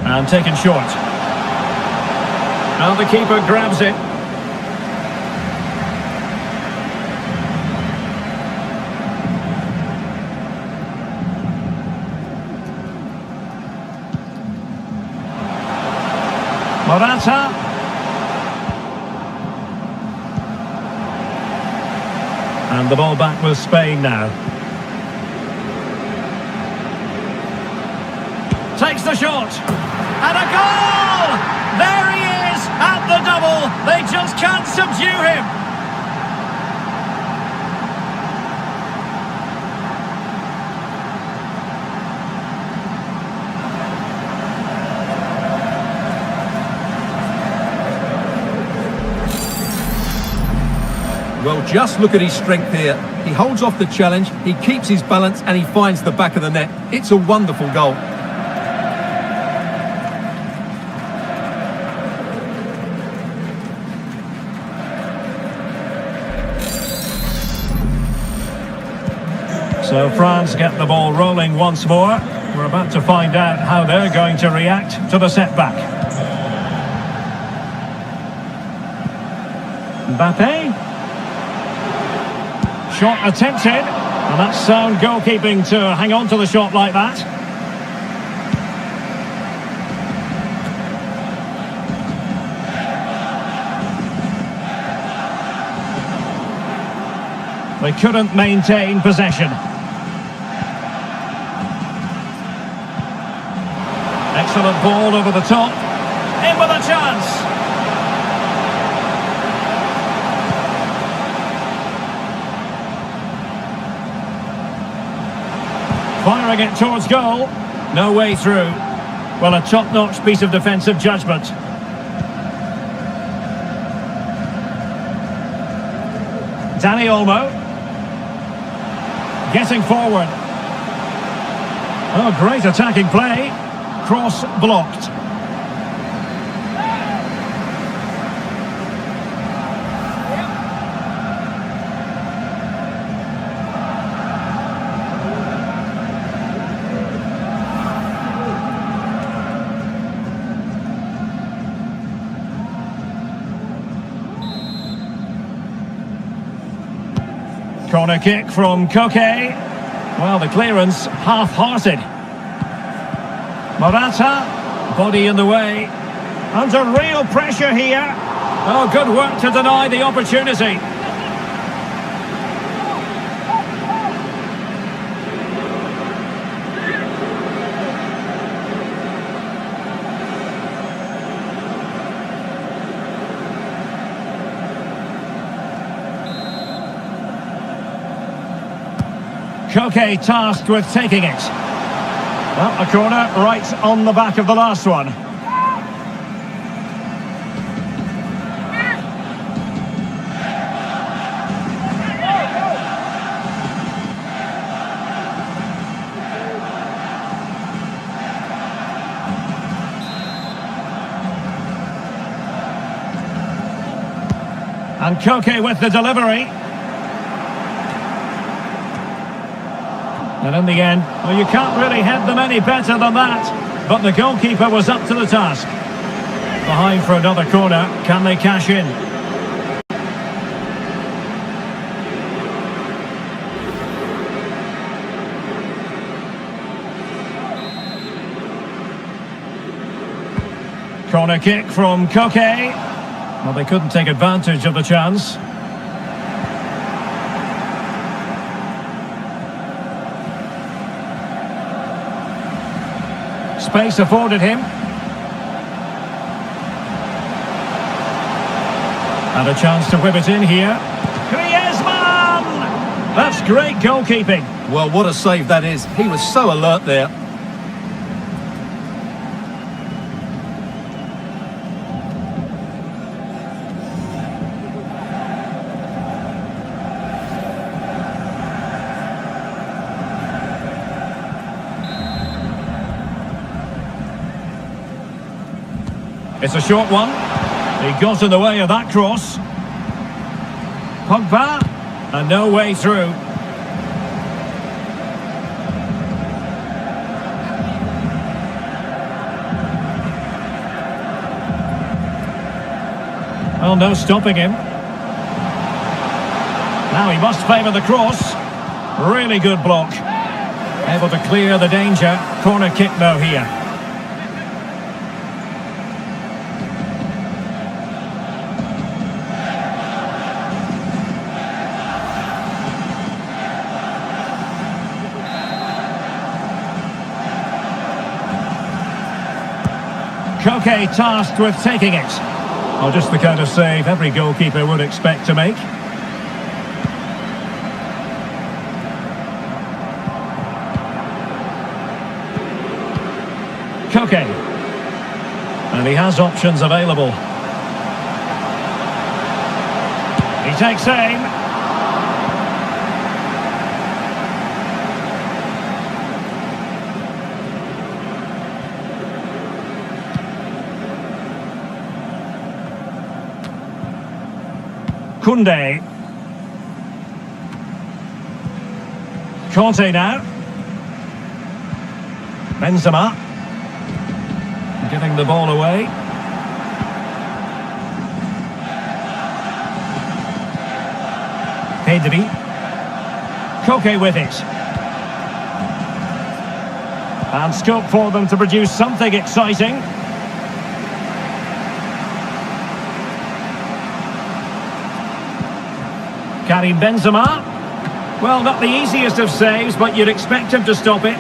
And taken short. And the keeper grabs it. Morata. And the ball back with Spain now. Takes the shot. And a goal! There he is at the double. They just can't subdue him. Well, just look at his strength here. He holds off the challenge, he keeps his balance, and he finds the back of the net. It's a wonderful goal. So France get the ball rolling once more. We're about to find out how they're going to react to the setback. Mbappe. Shot attempted, and that's sound goalkeeping to hang on to the shot like that. They couldn't maintain possession. Excellent ball over the top. In with a chance. Firing it towards goal. No way through. Well, a top-notch piece of defensive judgment. Dani Olmo. Getting forward. Oh, great attacking play. Cross blocked. Corner kick from Koke. Well, the clearance half-hearted. Morata, body in the way. Under real pressure here. Oh, good work to deny the opportunity. Koke tasked with taking it. Well, a corner right on the back of the last one. And Koke with the delivery. And in the end, well, you can't really head them any better than that. But the goalkeeper was up to the task. Behind for another corner. Can they cash in? Corner kick from Koke. Well, they couldn't take advantage of the chance. Space afforded him. And a chance to whip it in here. Griezmann! That's great goalkeeping. Well, what a save that is. He was so alert there. It's a short one. He got in the way of that cross. Pogba, and no way through. Well, no stopping him. Now he must favour the cross. Really good block. Able to clear the danger. Corner kick though here. Koke tasked with taking it. Oh, just the kind of save every goalkeeper would expect to make. Koke. And he has options available. He takes aim. Koundé. Conte now. Benzema. Giving the ball away. Pedri. Koke with it. And scope for them to produce something exciting. Karim Benzema. Well, not the easiest of saves, but you'd expect him to stop it.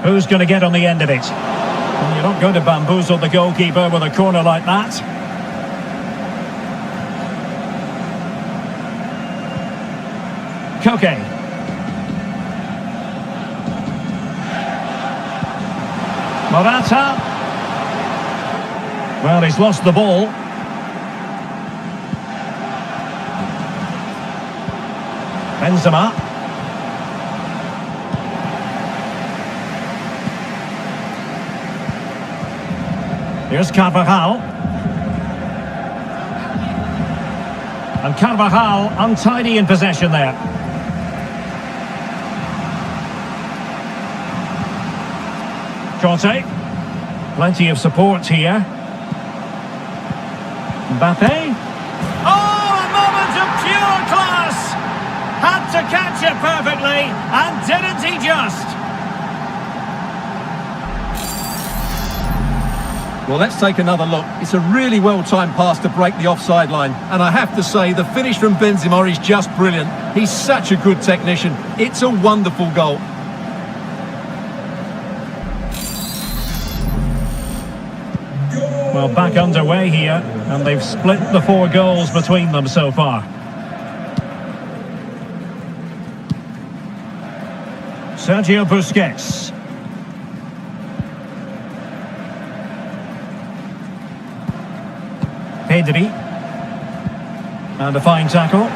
Who's going to get on the end of it? Well, you're not going to bamboozle the goalkeeper with a corner like that. Koke. Morata. Well, he's lost the ball. Benzema. Here's Carvajal. And Carvajal untidy in possession there. Conte. Plenty of support here. Mbappe. Oh, a moment of pure class! Had to catch it perfectly, and didn't he just? Well, let's take another look. It's a really well-timed pass to break the offside line. And I have to say, the finish from Benzema is just brilliant. He's such a good technician. It's a wonderful goal. Well, back underway here, and they've split the 4 goals between them so far. Sergio Busquets. Pedri. And a fine tackle.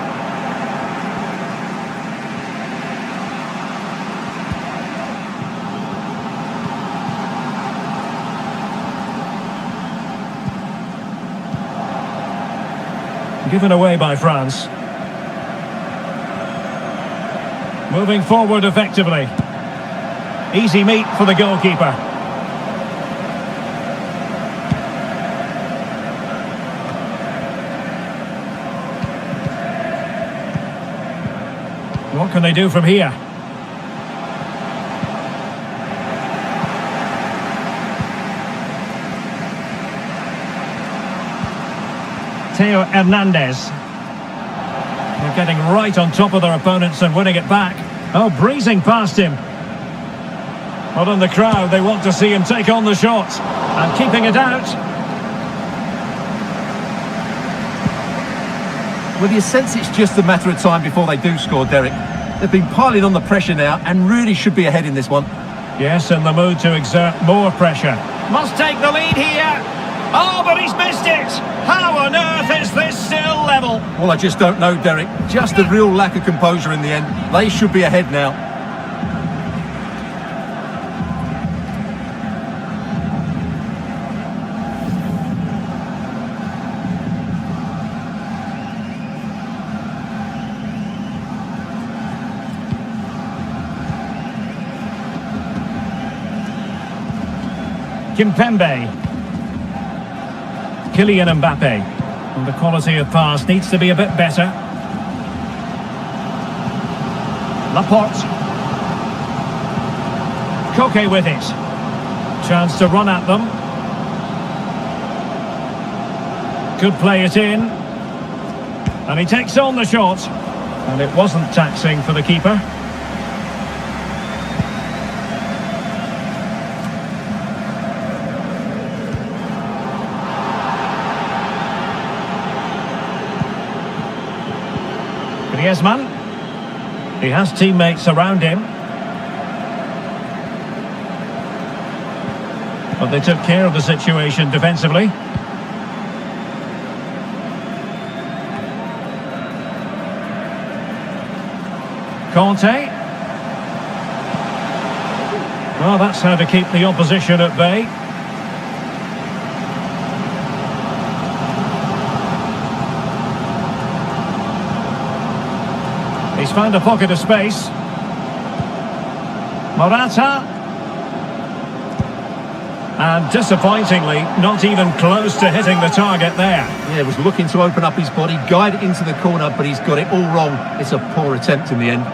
Given away by France. Moving forward effectively. Easy meat for the goalkeeper. What can they do from here? Theo Hernandez. They're getting right on top of their opponents and winning it back. Oh, breezing past him. Well, in the crowd, they want to see him take on the shot. And keeping it out. Well, you sense it's just a matter of time before they do score, Derek. They've been piling on the pressure now and really should be ahead in this one. Yes, in the mood to exert more pressure. Must take the lead here. Oh, but he's missed it. How on earth is this still level? Well, I just don't know, Derek. Just a real lack of composure in the end. They should be ahead now. Kimpembe. Kylian Mbappe. And the quality of pass needs to be a bit better. Laporte. Koke with it. Chance to run at them. Could play it in. And he takes on the shot. And it wasn't taxing for the keeper. Griezmann. He has teammates around him. But they took care of the situation defensively. Conte. Well, that's how to keep the opposition at bay. He's found a pocket of space. Morata. And disappointingly, not even close to hitting the target there. Yeah, was looking to open up his body, guide it into the corner, but he's got it all wrong. It's a poor attempt in the end.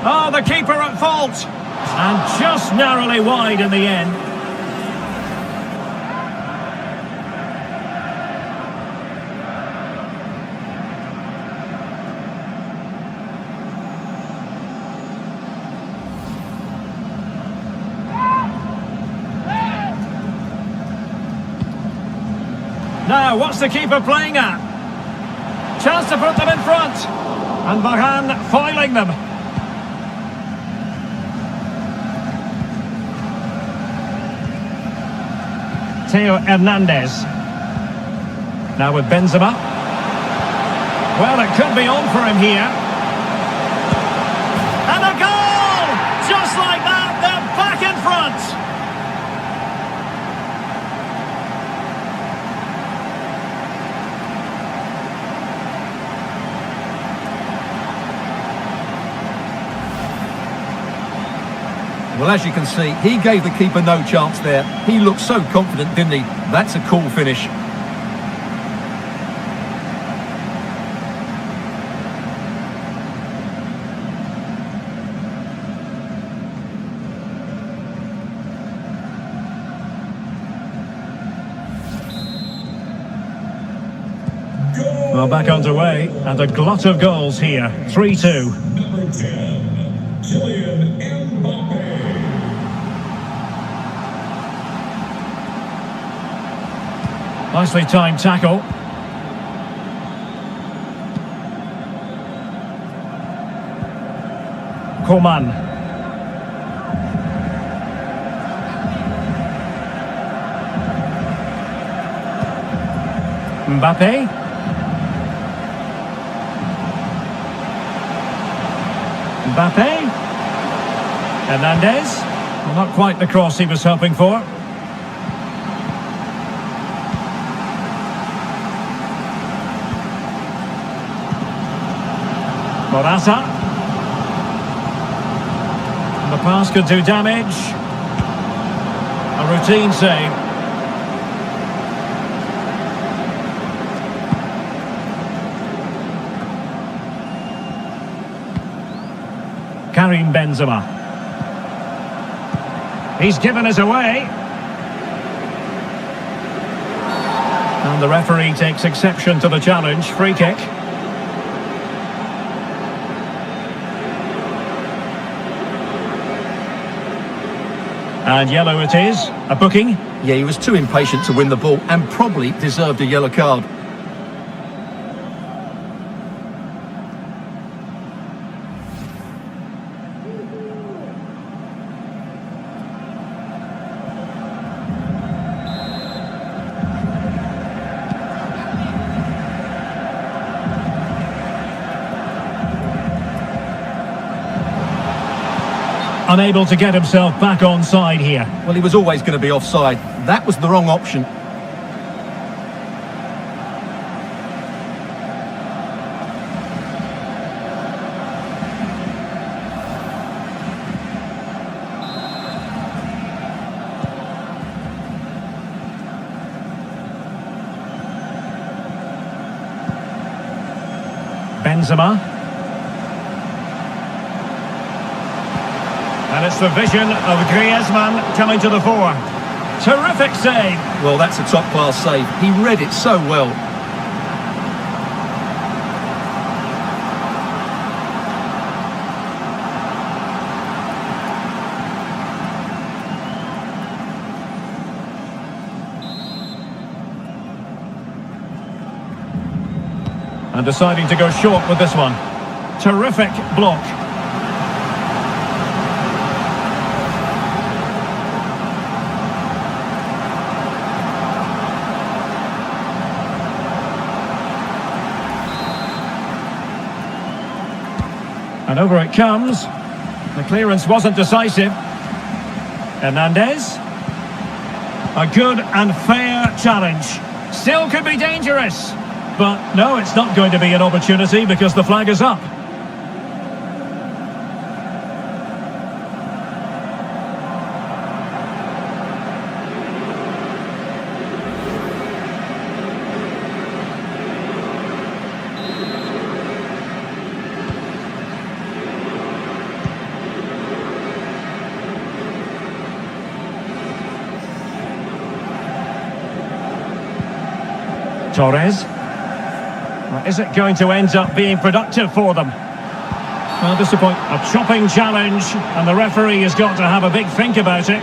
Oh, the keeper at fault. And just narrowly wide in the end. Now, what's the keeper playing at? Chance to put them in front. And Varane foiling them. Theo Hernandez. Now with Benzema. Well, it could be on for him here. And a goal! Just like that, they're back in front. Well, as you can see, he gave the keeper no chance there. He looked so confident, didn't he? That's a cool finish. Well, back underway, and a glut of goals here. 3-2. Number 10, Kylian Mbappe. Nicely timed tackle. Coman. Mbappe. Mbappe. Hernandez. Well, not quite the cross he was hoping for. Morata. And the pass could do damage. A routine save. Karim Benzema. He's given us away. And the referee takes exception to the challenge. Free kick. And yellow it is. A booking. Yeah, he was too impatient to win the ball and probably deserved a yellow card. Unable to get himself back onside here. Well, he was always going to be offside. That was the wrong option. Benzema. And it's the vision of Griezmann coming to the fore. Terrific save. Well, that's a top-class save. He read it so well. And deciding to go short with this one. Terrific block. And over it comes. The clearance wasn't decisive. Hernandez. A good and fair challenge. Still could be dangerous. But no, it's not going to be an opportunity because the flag is up. Torres. Well, is it going to end up being productive for them? Well, disappointing. A chopping challenge, and the referee has got to have a big think about it.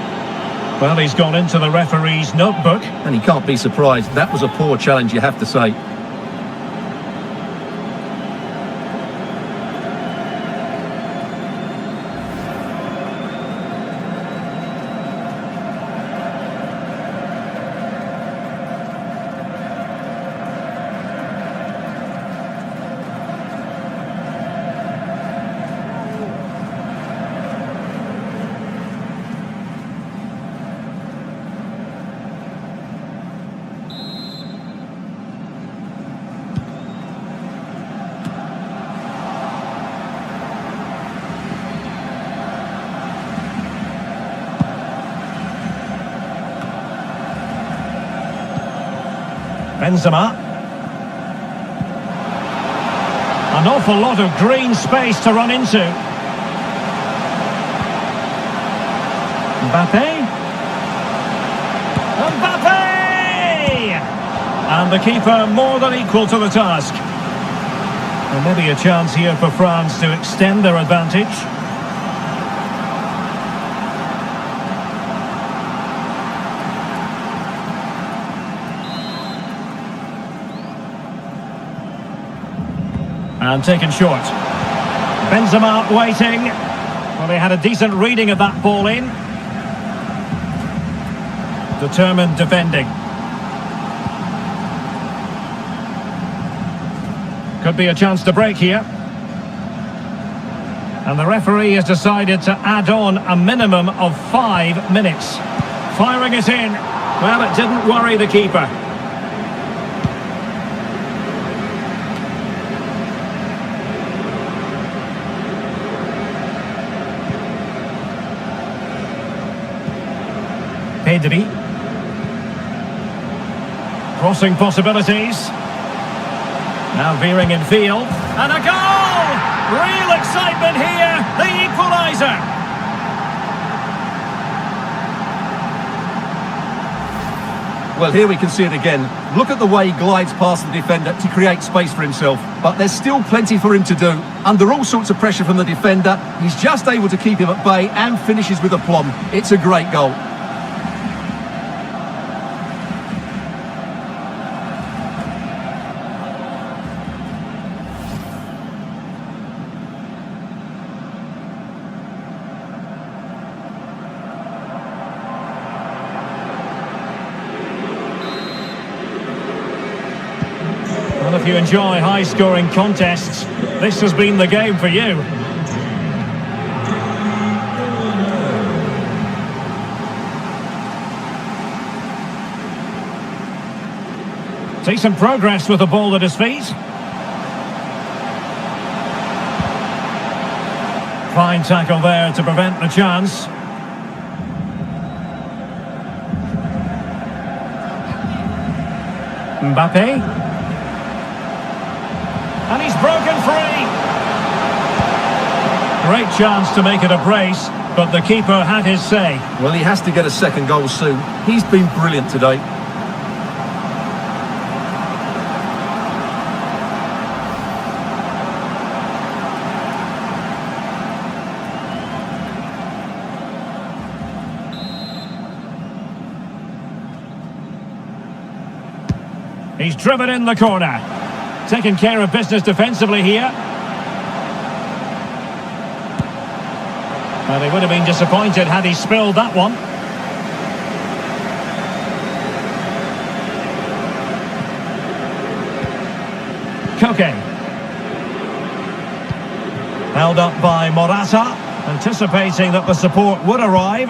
Well, he's gone into the referee's notebook. And he can't be surprised. That was a poor challenge, you have to say. Benzema. An awful lot of green space to run into. Mbappe. And the keeper more than equal to the task. And maybe a chance here for France to extend their advantage. And taken short. Benzema waiting. Well, they had a decent reading of that ball in. Determined defending. Could be a chance to break here. And the referee has decided to add on a minimum of 5 minutes. Firing it in. Well, it didn't worry the keeper. Pedri. Crossing possibilities. Now veering in field. And a goal! Real excitement here, the equaliser. Well, here we can see it again. Look at the way he glides past the defender to create space for himself. But there's still plenty for him to do. Under all sorts of pressure from the defender, he's just able to keep him at bay and finishes with aplomb. It's a great goal. Well, if you enjoy high-scoring contests, this has been the game for you. Decent progress with the ball at his feet. Fine tackle there to prevent the chance. Mbappe. And he's broken free. Great chance to make it a brace, but the keeper had his say. Well, he has to get a second goal soon. He's been brilliant today. He's driven in the corner. Taking care of business defensively here. Well, he would have been disappointed had he spilled that one. Koke. Held up by Morata, anticipating that the support would arrive.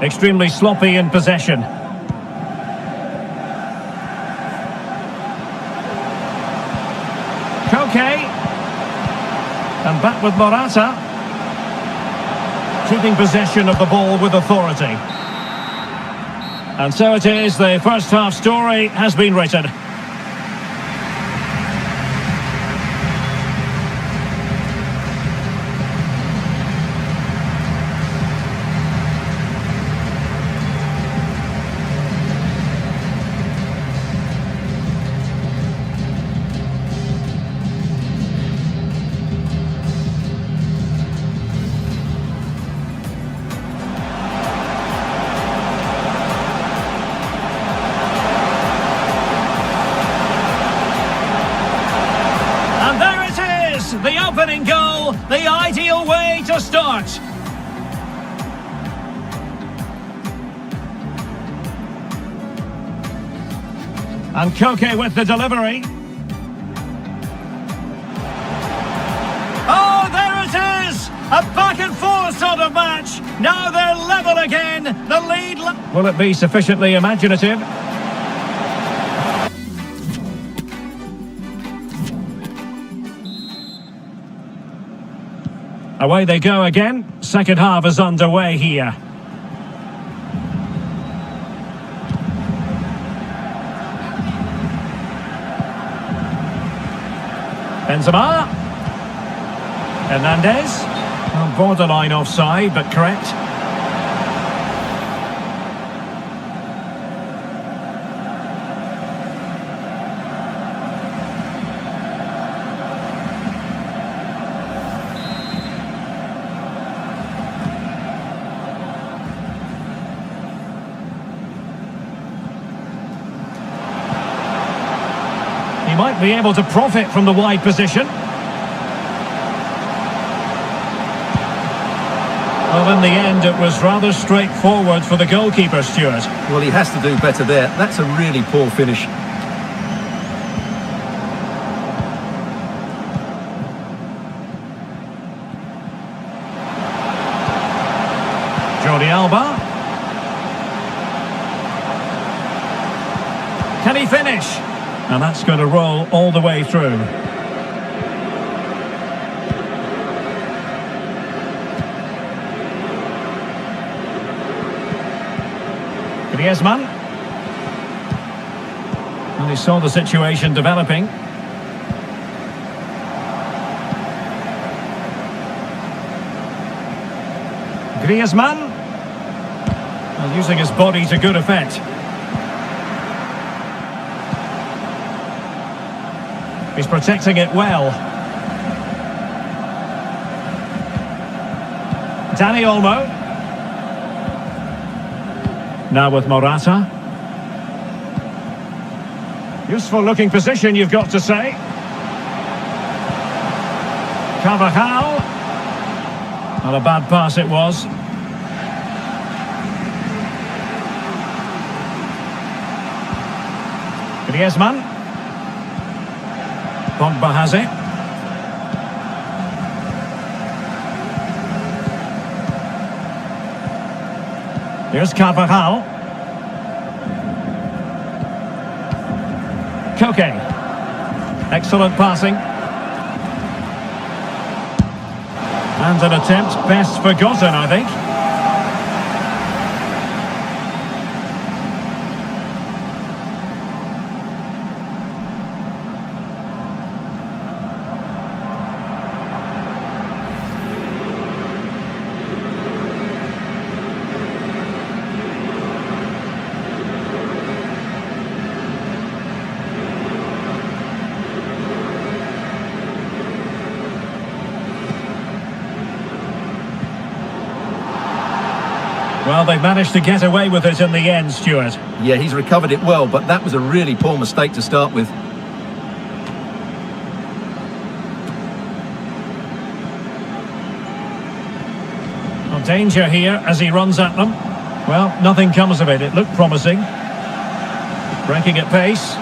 Extremely sloppy in possession. Koke. And back with Morata. Keeping possession of the ball with authority. And so it is, the first half story has been written. The opening goal, the ideal way to start. And Koke with the delivery. Oh, there it is! A back and forth sort of match. Now they're level again. The lead... Will it be sufficiently imaginative? Away they go again. Second half is underway here. Benzema. Hernandez. Well, borderline offside, but correct. Might be able to profit from the wide position. Well, in the end, it was rather straightforward for the goalkeeper, Stuart. Well, he has to do better there. That's a really poor finish. Jordi Alba. Can he finish? And that's going to roll all the way through. Griezmann. And saw the situation developing. Griezmann. Well, using his body to good effect. He's protecting it well. Dani Olmo. Now with Morata. Useful looking position, you've got to say. Carvajal. Not a bad pass it was. Griezmann. Pogba has it. Here's Carvajal. Koke. Excellent passing. And an attempt best forgotten, I think. Well, they've managed to get away with it in the end, Stuart. Yeah, he's recovered it well, but that was a really poor mistake to start with. Well, danger here as he runs at them. Well, nothing comes of it. It looked promising. Breaking at pace.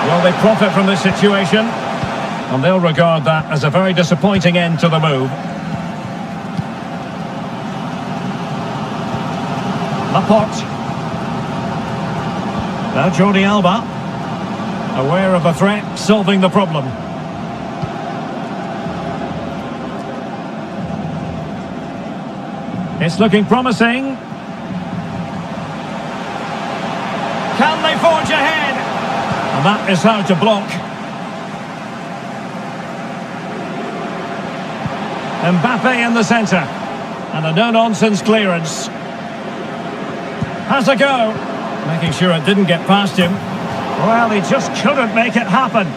Well, they profit from this situation, and they'll regard that as a very disappointing end to the move. Laporte. Now Jordi Alba. Aware of the threat, solving the problem. It's looking promising. Can they forge ahead? And that is how to block. Mbappe in the centre. And a no-nonsense clearance. Has a go. Making sure it didn't get past him. Well, he just couldn't make it happen.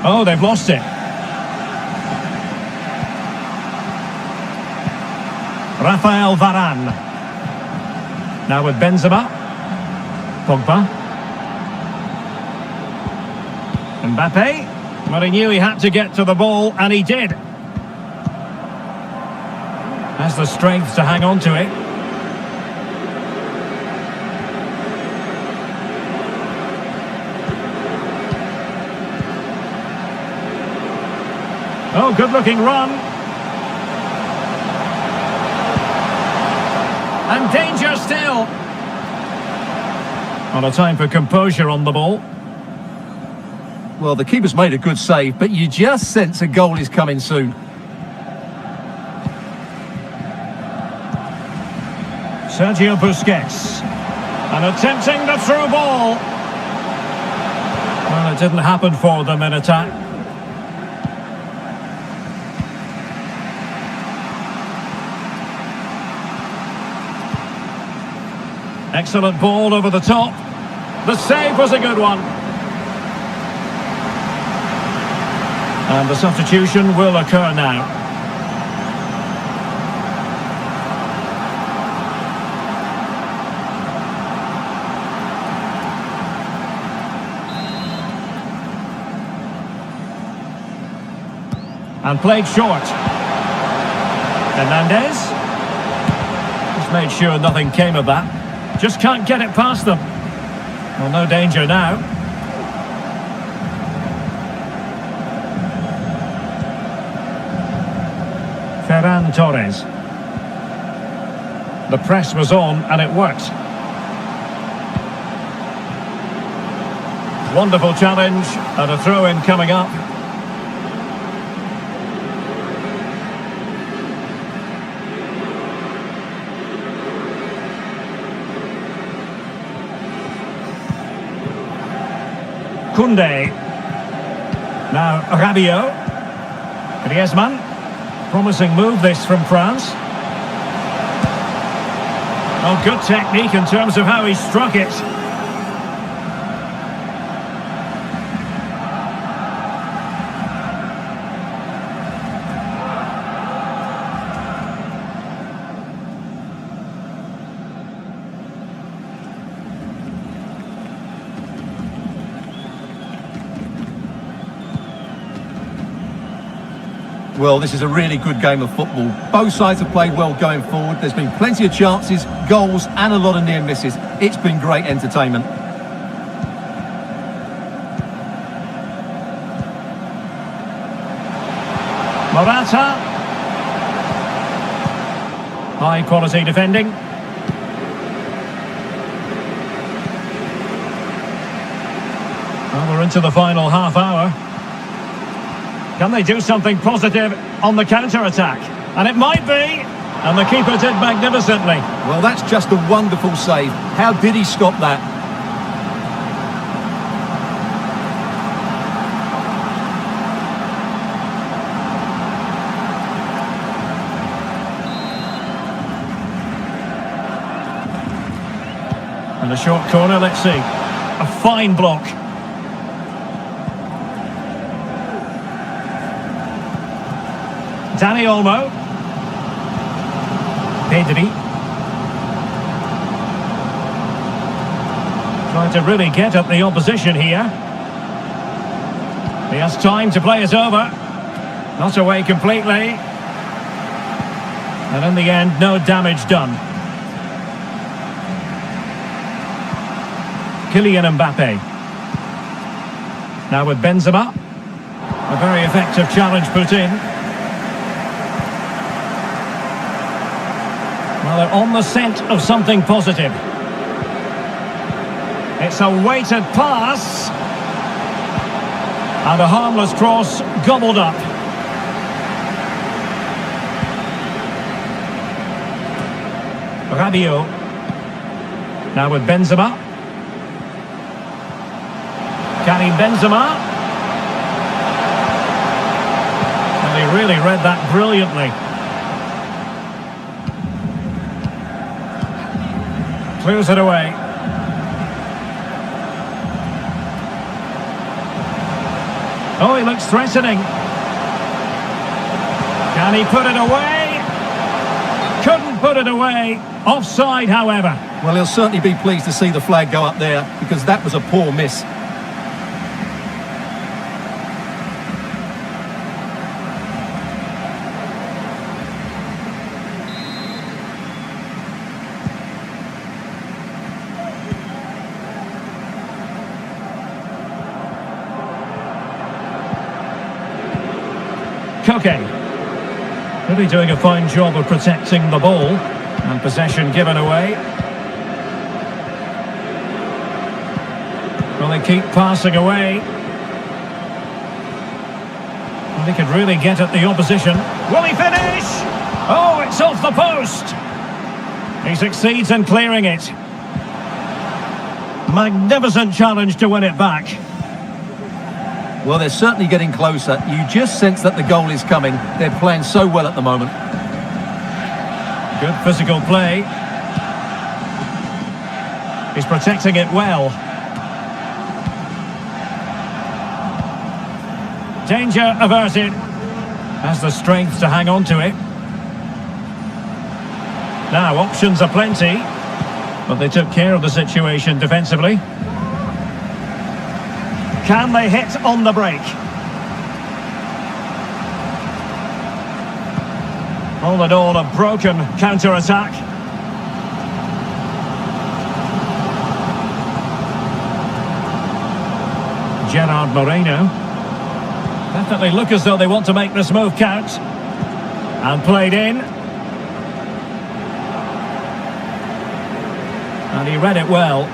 Oh, they've lost it. Rafael Varane. Now with Benzema. Pogba. Mbappe. Well, he knew he had to get to the ball, and he did. Has the strength to hang on to it. Oh, good-looking run. And danger still. On a time for composure on the ball. Well, the keeper's made a good save, but you just sense a goal is coming soon. Sergio Busquets. And attempting the through ball. Well, it didn't happen for them in attack. Excellent ball over the top. The save was a good one. And the substitution will occur now. And played short. Hernandez. Just made sure nothing came of that. Just can't get it past them. Well, no danger now. Ferran Torres. The press was on and it worked. Wonderful challenge and a throw-in coming up. Koundé. Now Rabiot. Griezmann. Promising move this from France. Oh, good technique in terms of how he struck it. Well, this is a really good game of football. Both sides have played well going forward. There's been plenty of chances, goals and a lot of near misses. It's been great entertainment. Morata. High quality defending. Well, we're into the final half hour. Can they do something positive on the counter-attack? And it might be. And the keeper did magnificently. Well, that's just a wonderful save. How did he stop that? And a short corner, let's see. A fine block. Dani Olmo. Pedri. Trying to really get at the opposition here. He has time to play it over. Not away completely. And in the end, no damage done. Kylian Mbappe. Now with Benzema. A very effective challenge put in. Well, they're on the scent of something positive. It's a weighted pass. And a harmless cross gobbled up. Rabiot. Now with Benzema. Karim Benzema. And he really read that brilliantly. Clears it away. Oh, he looks threatening. Can he put it away? Couldn't put it away. Offside, however. Well, he'll certainly be pleased to see the flag go up there, because that was a poor miss. Koke. Really doing a fine job of protecting the ball. And possession given away. Well, they keep passing away. And they could really get at the opposition. Will he finish? Oh, it's off the post. He succeeds in clearing it. Magnificent challenge to win it back. Well, they're certainly getting closer. You just sense that the goal is coming. They're playing so well at the moment. Good physical play. He's protecting it well. Danger averted. Has the strength to hang on to it. Now, options are plenty. But they took care of the situation defensively. Can they hit on the break? All in all, a broken counter-attack. Gerard Moreno. Definitely look as though they want to make this move count. And played in. And he read it well.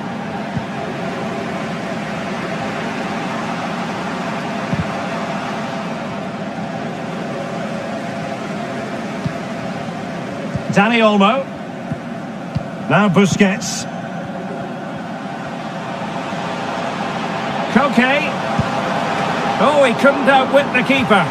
Dani Olmo. Now Busquets. Koke. Oh, he couldn't outwit the keeper.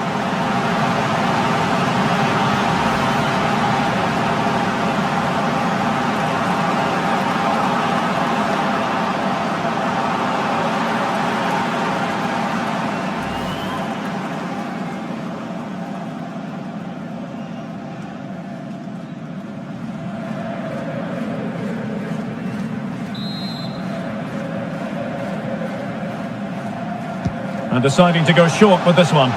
And deciding to go short with this one.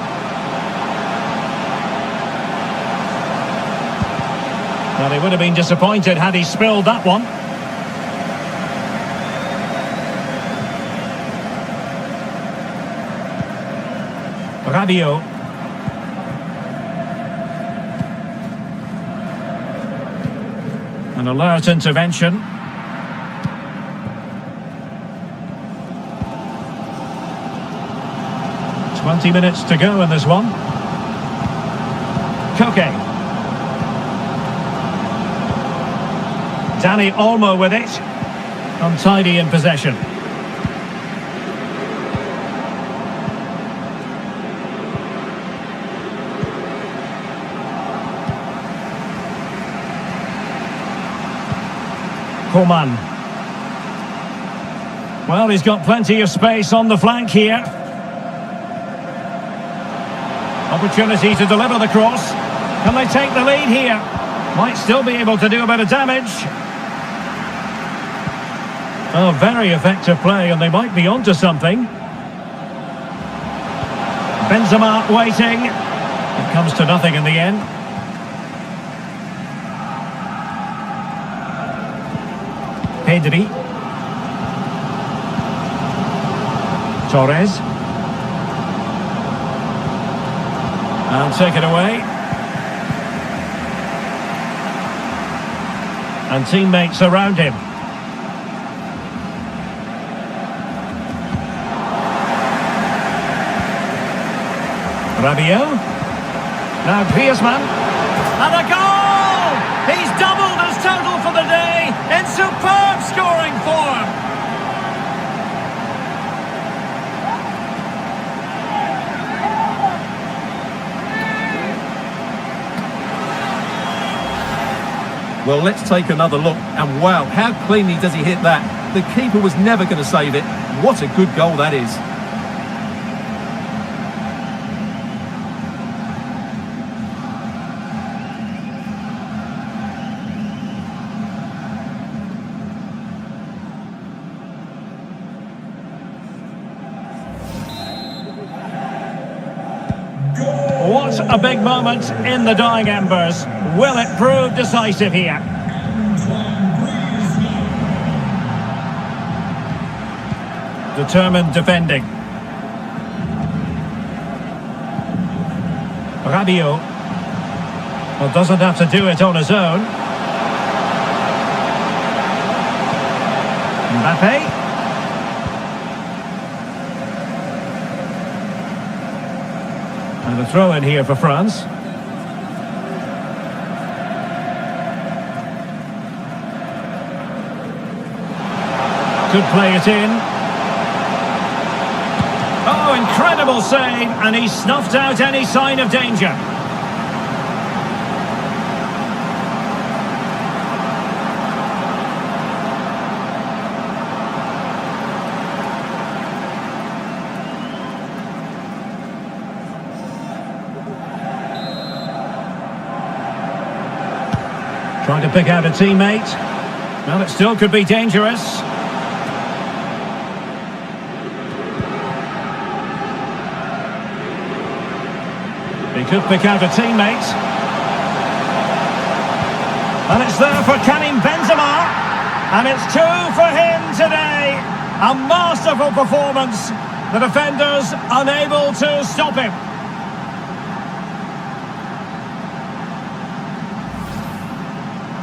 Well, he would have been disappointed had he spilled that one. Rabiot. An alert intervention. Twenty minutes to go in this one. Koke. Dani Olmo with it. Untidy in possession. Coman. Well, he's got plenty of space on the flank here. Opportunity to deliver the cross. Can they take the lead here? Might still be able to do a bit of damage. Oh, very effective play, and they might be onto something. Benzema waiting. It comes to nothing in the end. Pedri. Torres. And take it away. And teammates around him. Rabiot. Now Griezmann. And a goal! He's doubled his total for the day in superb scoring form. Well, let's take another look. And wow, how cleanly does he hit that? The keeper was never going to save it. What a good goal that is. What a big moment in the dying embers. Will it prove decisive here? Determined defending. Rabiot. Well, doesn't have to do it on his own. Mbappe. And a throw in here for France. Could play it in. Oh, incredible save, and he snuffed out any sign of danger. Trying to pick out a teammate. Well, it still could be dangerous. He could pick out a teammate. And it's there for Karim Benzema. And it's 2 for him today. A masterful performance. The defenders unable to stop him.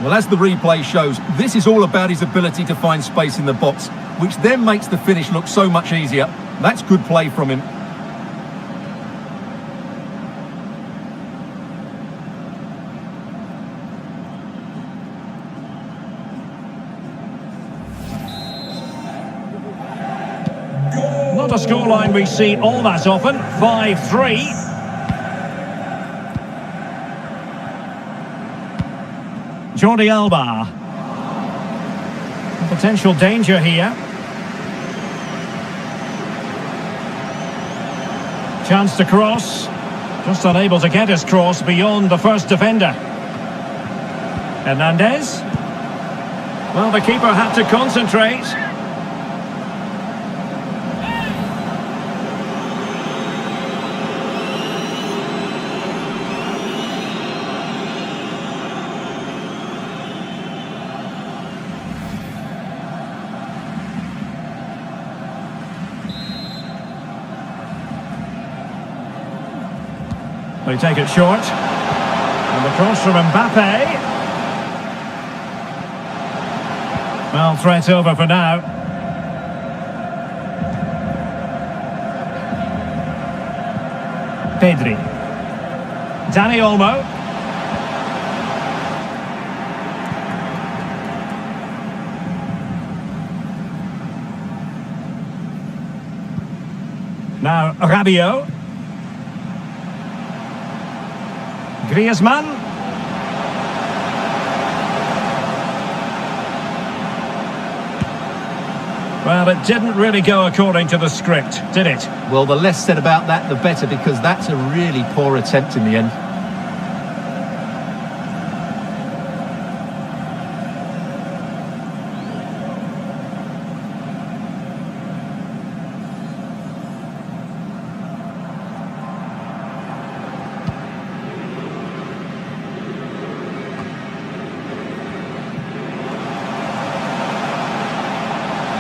Well, as the replay shows, this is all about his ability to find space in the box, which then makes the finish look so much easier. That's good play from him. Not a scoreline we see all that often. 5-3. Jordi Alba. Potential danger here. Chance to cross. Just unable to get his cross beyond the first defender. Hernandez. Well, the keeper had to concentrate. They take it short. And the cross from Mbappe. Well, threat over for now. Pedri. Dani Olmo. Now Rabiot. Griezmann. Well, it didn't really go according to the script, did it? Well, the less said about that, the better, because that's a really poor attempt in the end.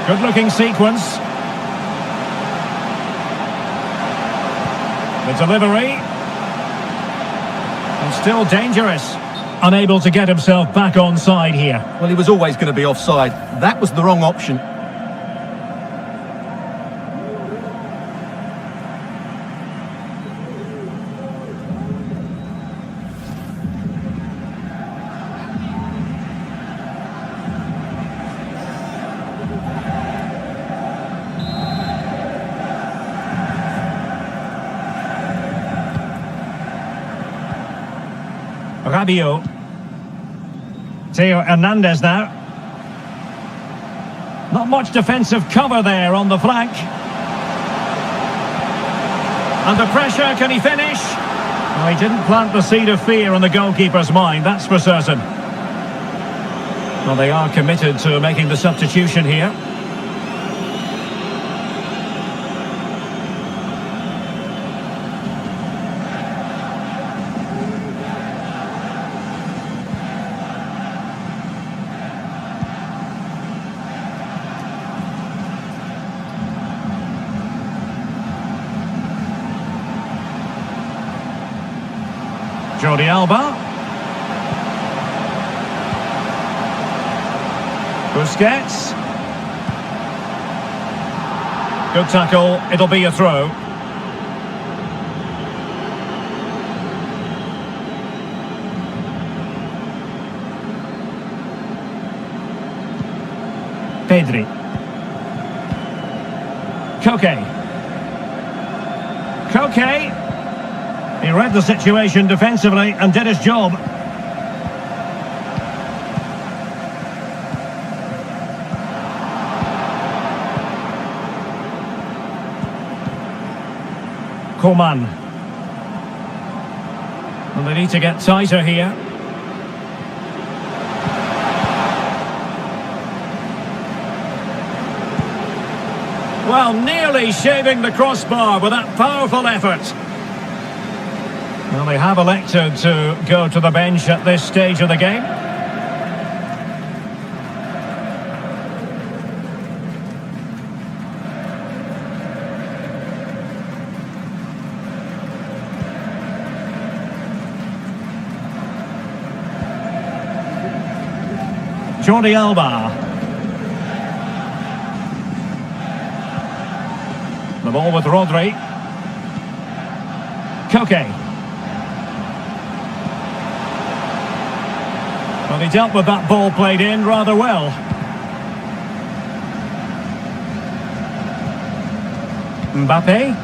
Good-looking sequence. The delivery. And still dangerous. Unable to get himself back onside here. Well, he was always going to be offside. That was the wrong option. Rabiot. Theo Hernandez now. Not much defensive cover there on the flank. Under pressure, can he finish? Well, he didn't plant the seed of fear in the goalkeeper's mind, that's for certain. Well, they are committed to making the substitution here. Jordi Alba. Busquets. Good tackle, it'll be a throw. Pedri. Koke. He read the situation defensively and did his job. Coman. And they need to get tighter here. Well, nearly shaving the crossbar with that powerful effort. Well, they have elected to go to the bench at this stage of the game. Jordi Alba. The ball with Rodri. Koke. Well, he dealt with that ball played in rather well. Mbappe.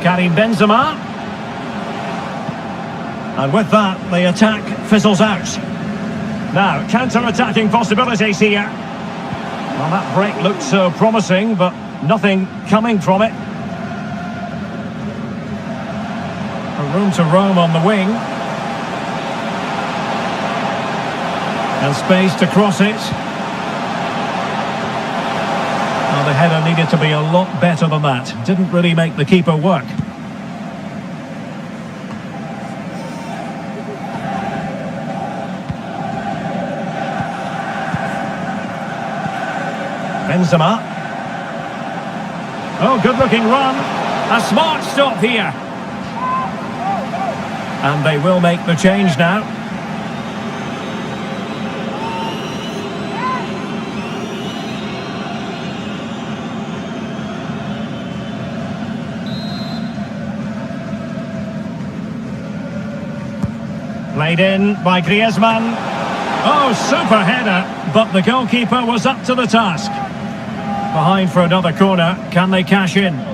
Karim Benzema. And with that, the attack fizzles out. Now, counter-attacking possibilities here. Well, that break looked so promising, but nothing coming from it. Room to roam on the wing. And space to cross it. Well, the header needed to be a lot better than that. Didn't really make the keeper work. Benzema. Oh, good-looking run. A smart stop here. And they will make the change now. Played in by Griezmann. Oh, super header, but the goalkeeper was up to the task. Behind for another corner, can they cash in?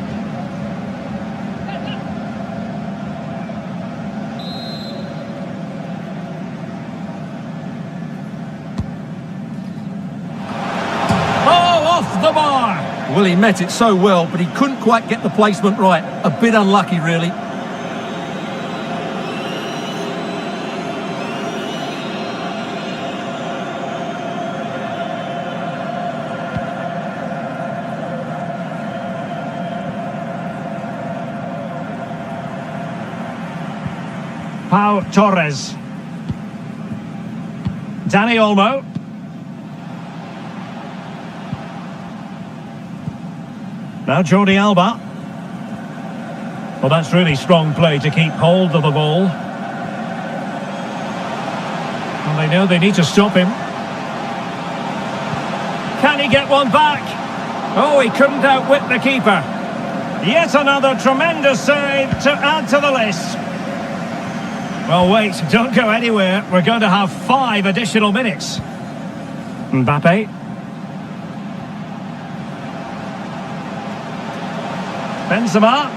The bar. Well, he met it so well, but he couldn't quite get the placement right. A bit unlucky, really. Pau Torres. Dani Olmo. Now Jordi Alba. Well, that's really strong play to keep hold of the ball. And they know they need to stop him. Can he get one back? Oh, he couldn't outwit the keeper. Yet another tremendous save to add to the list. Well, wait, don't go anywhere. We're going to have 5 additional minutes. Mbappe. Benzema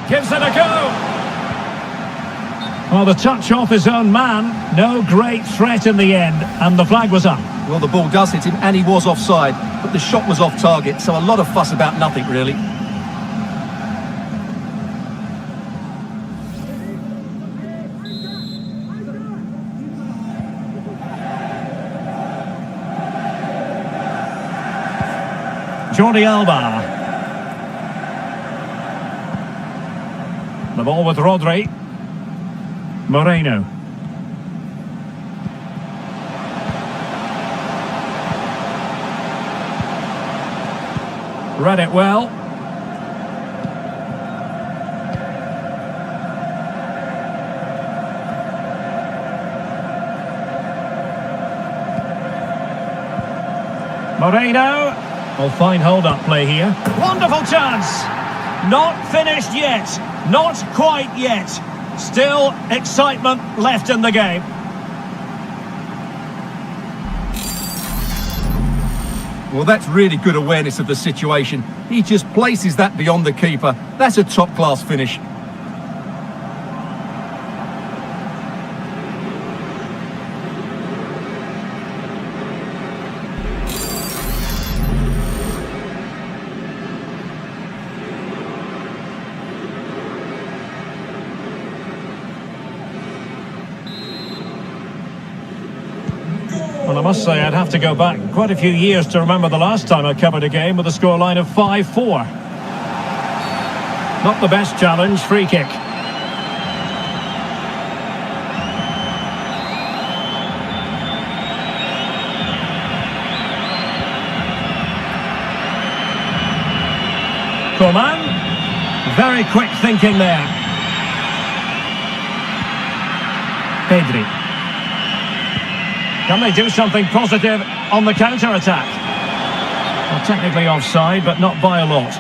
gives it a go. Well, the touch off his own man. No great threat in the end, and the flag was up. Well, the ball does hit him, and he was offside, but the shot was off target, so a lot of fuss about nothing, really. Jordi Alba. The ball with Rodri. Moreno. Read it well. Moreno. Well, fine hold-up play here. Wonderful chance. Not finished yet. Not quite yet. Still excitement left in the game. Well, that's really good awareness of the situation. He just places that beyond the keeper. That's a top-class finish. Well, I must say I'd have to go back quite a few years to remember the last time I covered a game with a scoreline of 5-4. Not the best challenge, free kick. Coman, very quick thinking there. Pedri. Can they do something positive on the counter-attack? Well, technically offside, but not by a lot.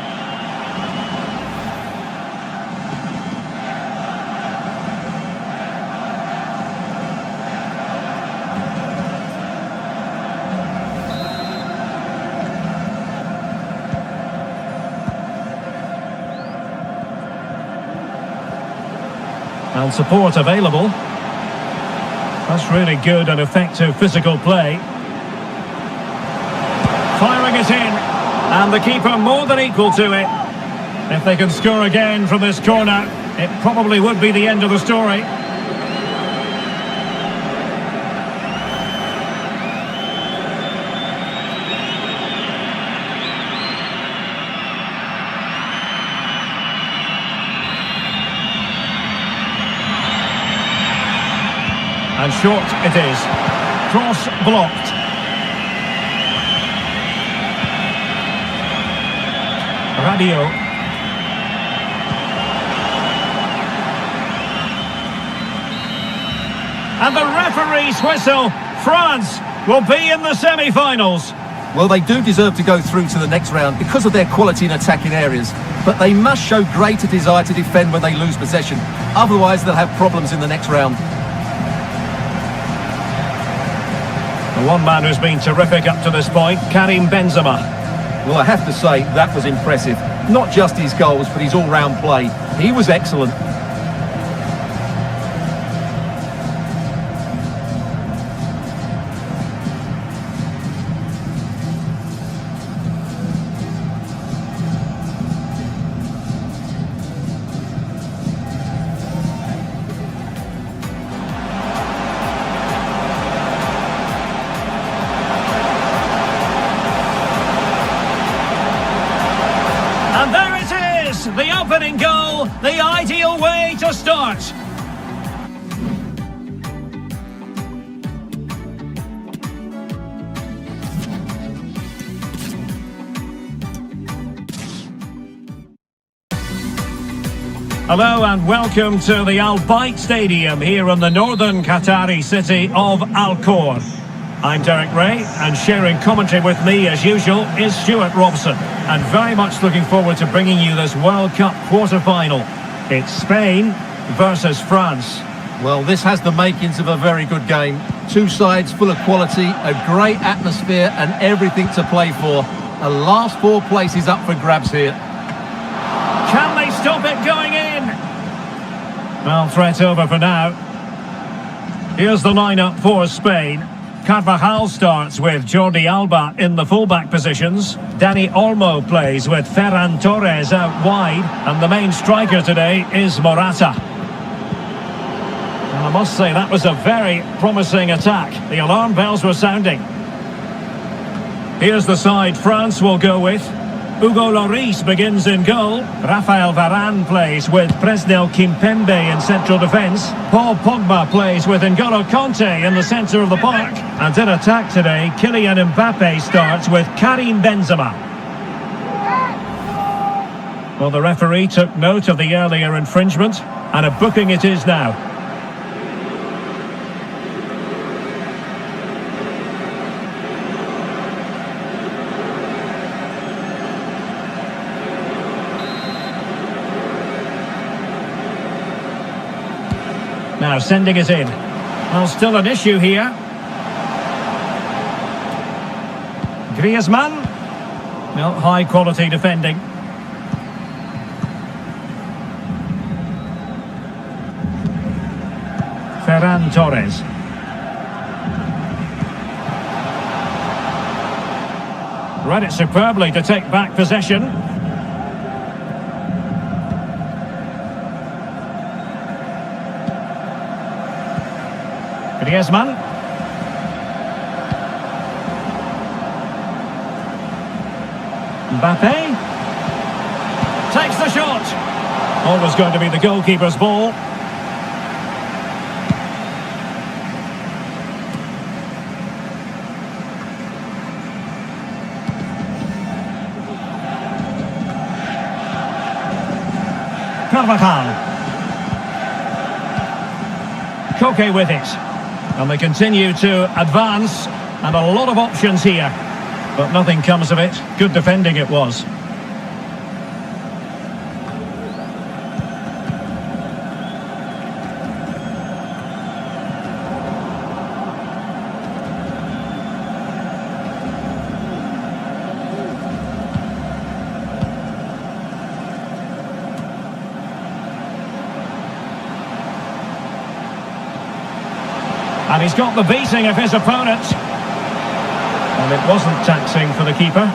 And support available. That's really good and effective physical play. Firing it in. And the keeper more than equal to it. If they can score again from this corner, it probably would be the end of the story. And short it is. Cross blocked. Radio. And the referee's whistle. France will be in the semi-finals. Well, they do deserve to go through to the next round because of their quality in attacking areas. But they must show greater desire to defend when they lose possession. Otherwise, they'll have problems in the next round. The one man who's been terrific up to this point, Karim Benzema. Well, I have to say, that was impressive. Not just his goals, but his all-round play. He was excellent. And there it is, the opening goal, the ideal way to start. Hello and welcome to the Al Bayt Stadium here in the northern Qatari city of Al Khor. I'm Derek Ray, and sharing commentary with me as usual is Stuart Robson, and very much looking forward to bringing you this World Cup quarter-final. It's Spain versus France. Well, this has the makings of a very good game. Two sides full of quality, a great atmosphere and everything to play for. The last four places up for grabs here. Can they stop it going in? Well, threat over for now. Here's the lineup for Spain. Carvajal starts with Jordi Alba in the fullback positions. Dani Olmo plays with Ferran Torres out wide. And the main striker today is Morata. And I must say, that was a very promising attack. The alarm bells were sounding. Here's the side France will go with. Hugo Lloris begins in goal. Rafael Varane plays with Presnel Kimpembe in central defence. Paul Pogba plays with N'Golo Kanté in the centre of the park. And in attack today, Kylian Mbappe starts with Karim Benzema. Well, the referee took note of the earlier infringement, and a booking it is now. Now sending it in. Well, still an issue here. Griezmann. Well, high quality defending. Ferran Torres. Read it superbly to take back possession. Griezmann. Mbappe. Takes the shot. Always going to be the goalkeeper's ball. Carvajal. Koke with it. And they continue to advance, and a lot of options here. But nothing comes of it. Good defending it was. And he's got the beating of his opponent. And it wasn't taxing for the keeper.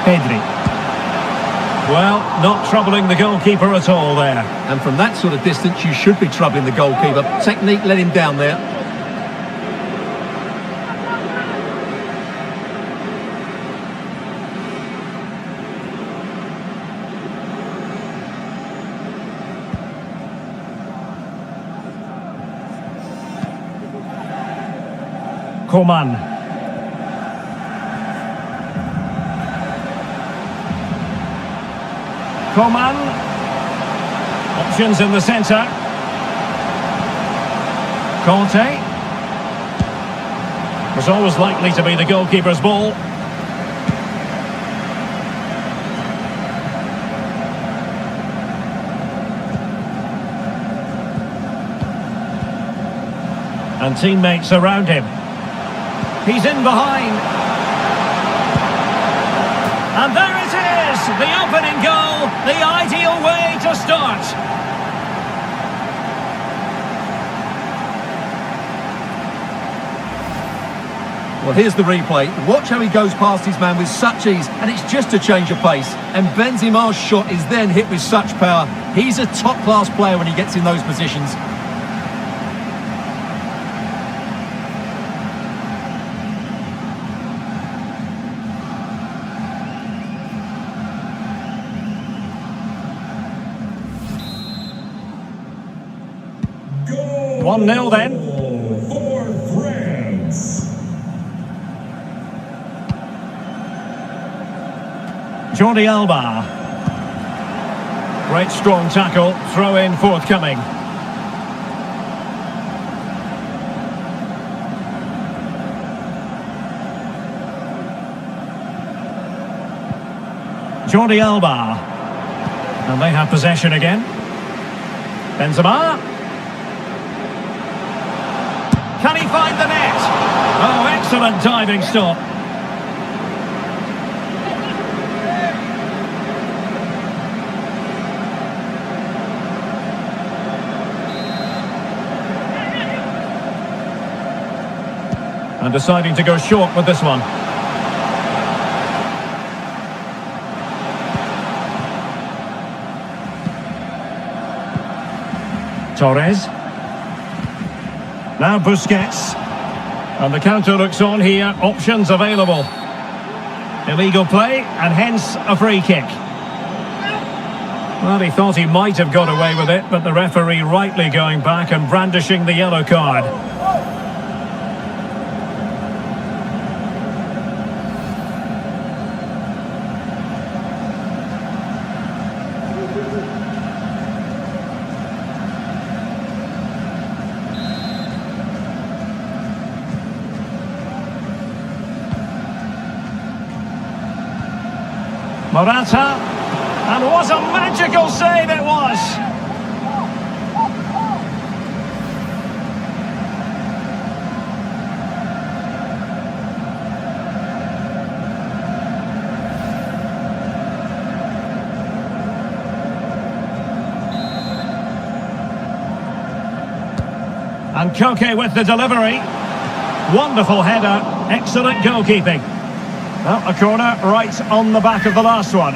Pedri. Well, not troubling the goalkeeper at all there. And from that sort of distance, you should be troubling the goalkeeper. Technique let him down there. Coman. Coman. Options in the centre. Conte. Was always likely to be the goalkeeper's ball. And teammates around him. He's in behind. And there it is! The opening goal, the ideal way to start. Well, here's the replay. Watch how he goes past his man with such ease, and it's just a change of pace. And Benzema's shot is then hit with such power. He's a top-class player when he gets in those positions. Goal 1-0 then. for France. Jordi Alba. Great strong tackle, throw in forthcoming. Jordi Alba. And they have possession again. Benzema. Can he find the net? Oh, excellent diving stop. And deciding to go short with this one. Torres. Now Busquets. And the counter looks on here. Options available. Illegal play and hence a free kick. Well, he thought he might have got away with it, but the referee rightly going back and brandishing the yellow card. Morata, and what a magical save it was! And Koke with the delivery. Wonderful header, excellent goalkeeping. Well, a corner right on the back of the last one.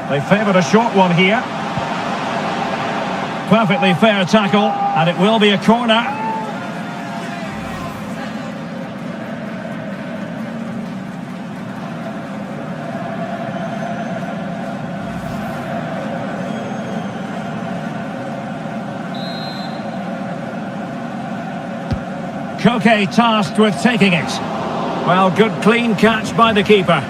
They favoured a short one here. Perfectly fair tackle, and it will be a corner. Koke tasked with taking it. Well, good clean catch by the keeper.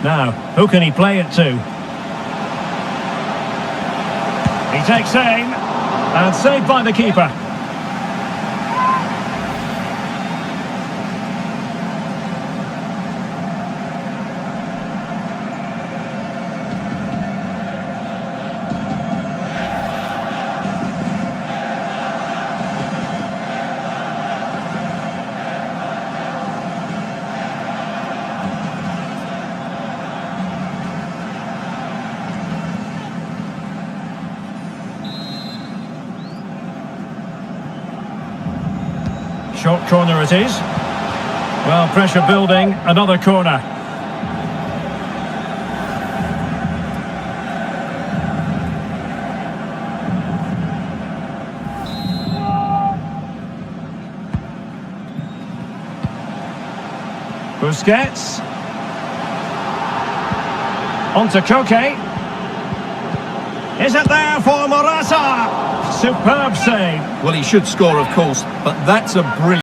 Now, who can he play it to? He takes aim, and saved by the keeper. Short corner it is. Well, pressure building, another corner. Busquets. On to Koke. Is it there for Morata? Superb save. Well, he should score, of course, but that's a brilliant...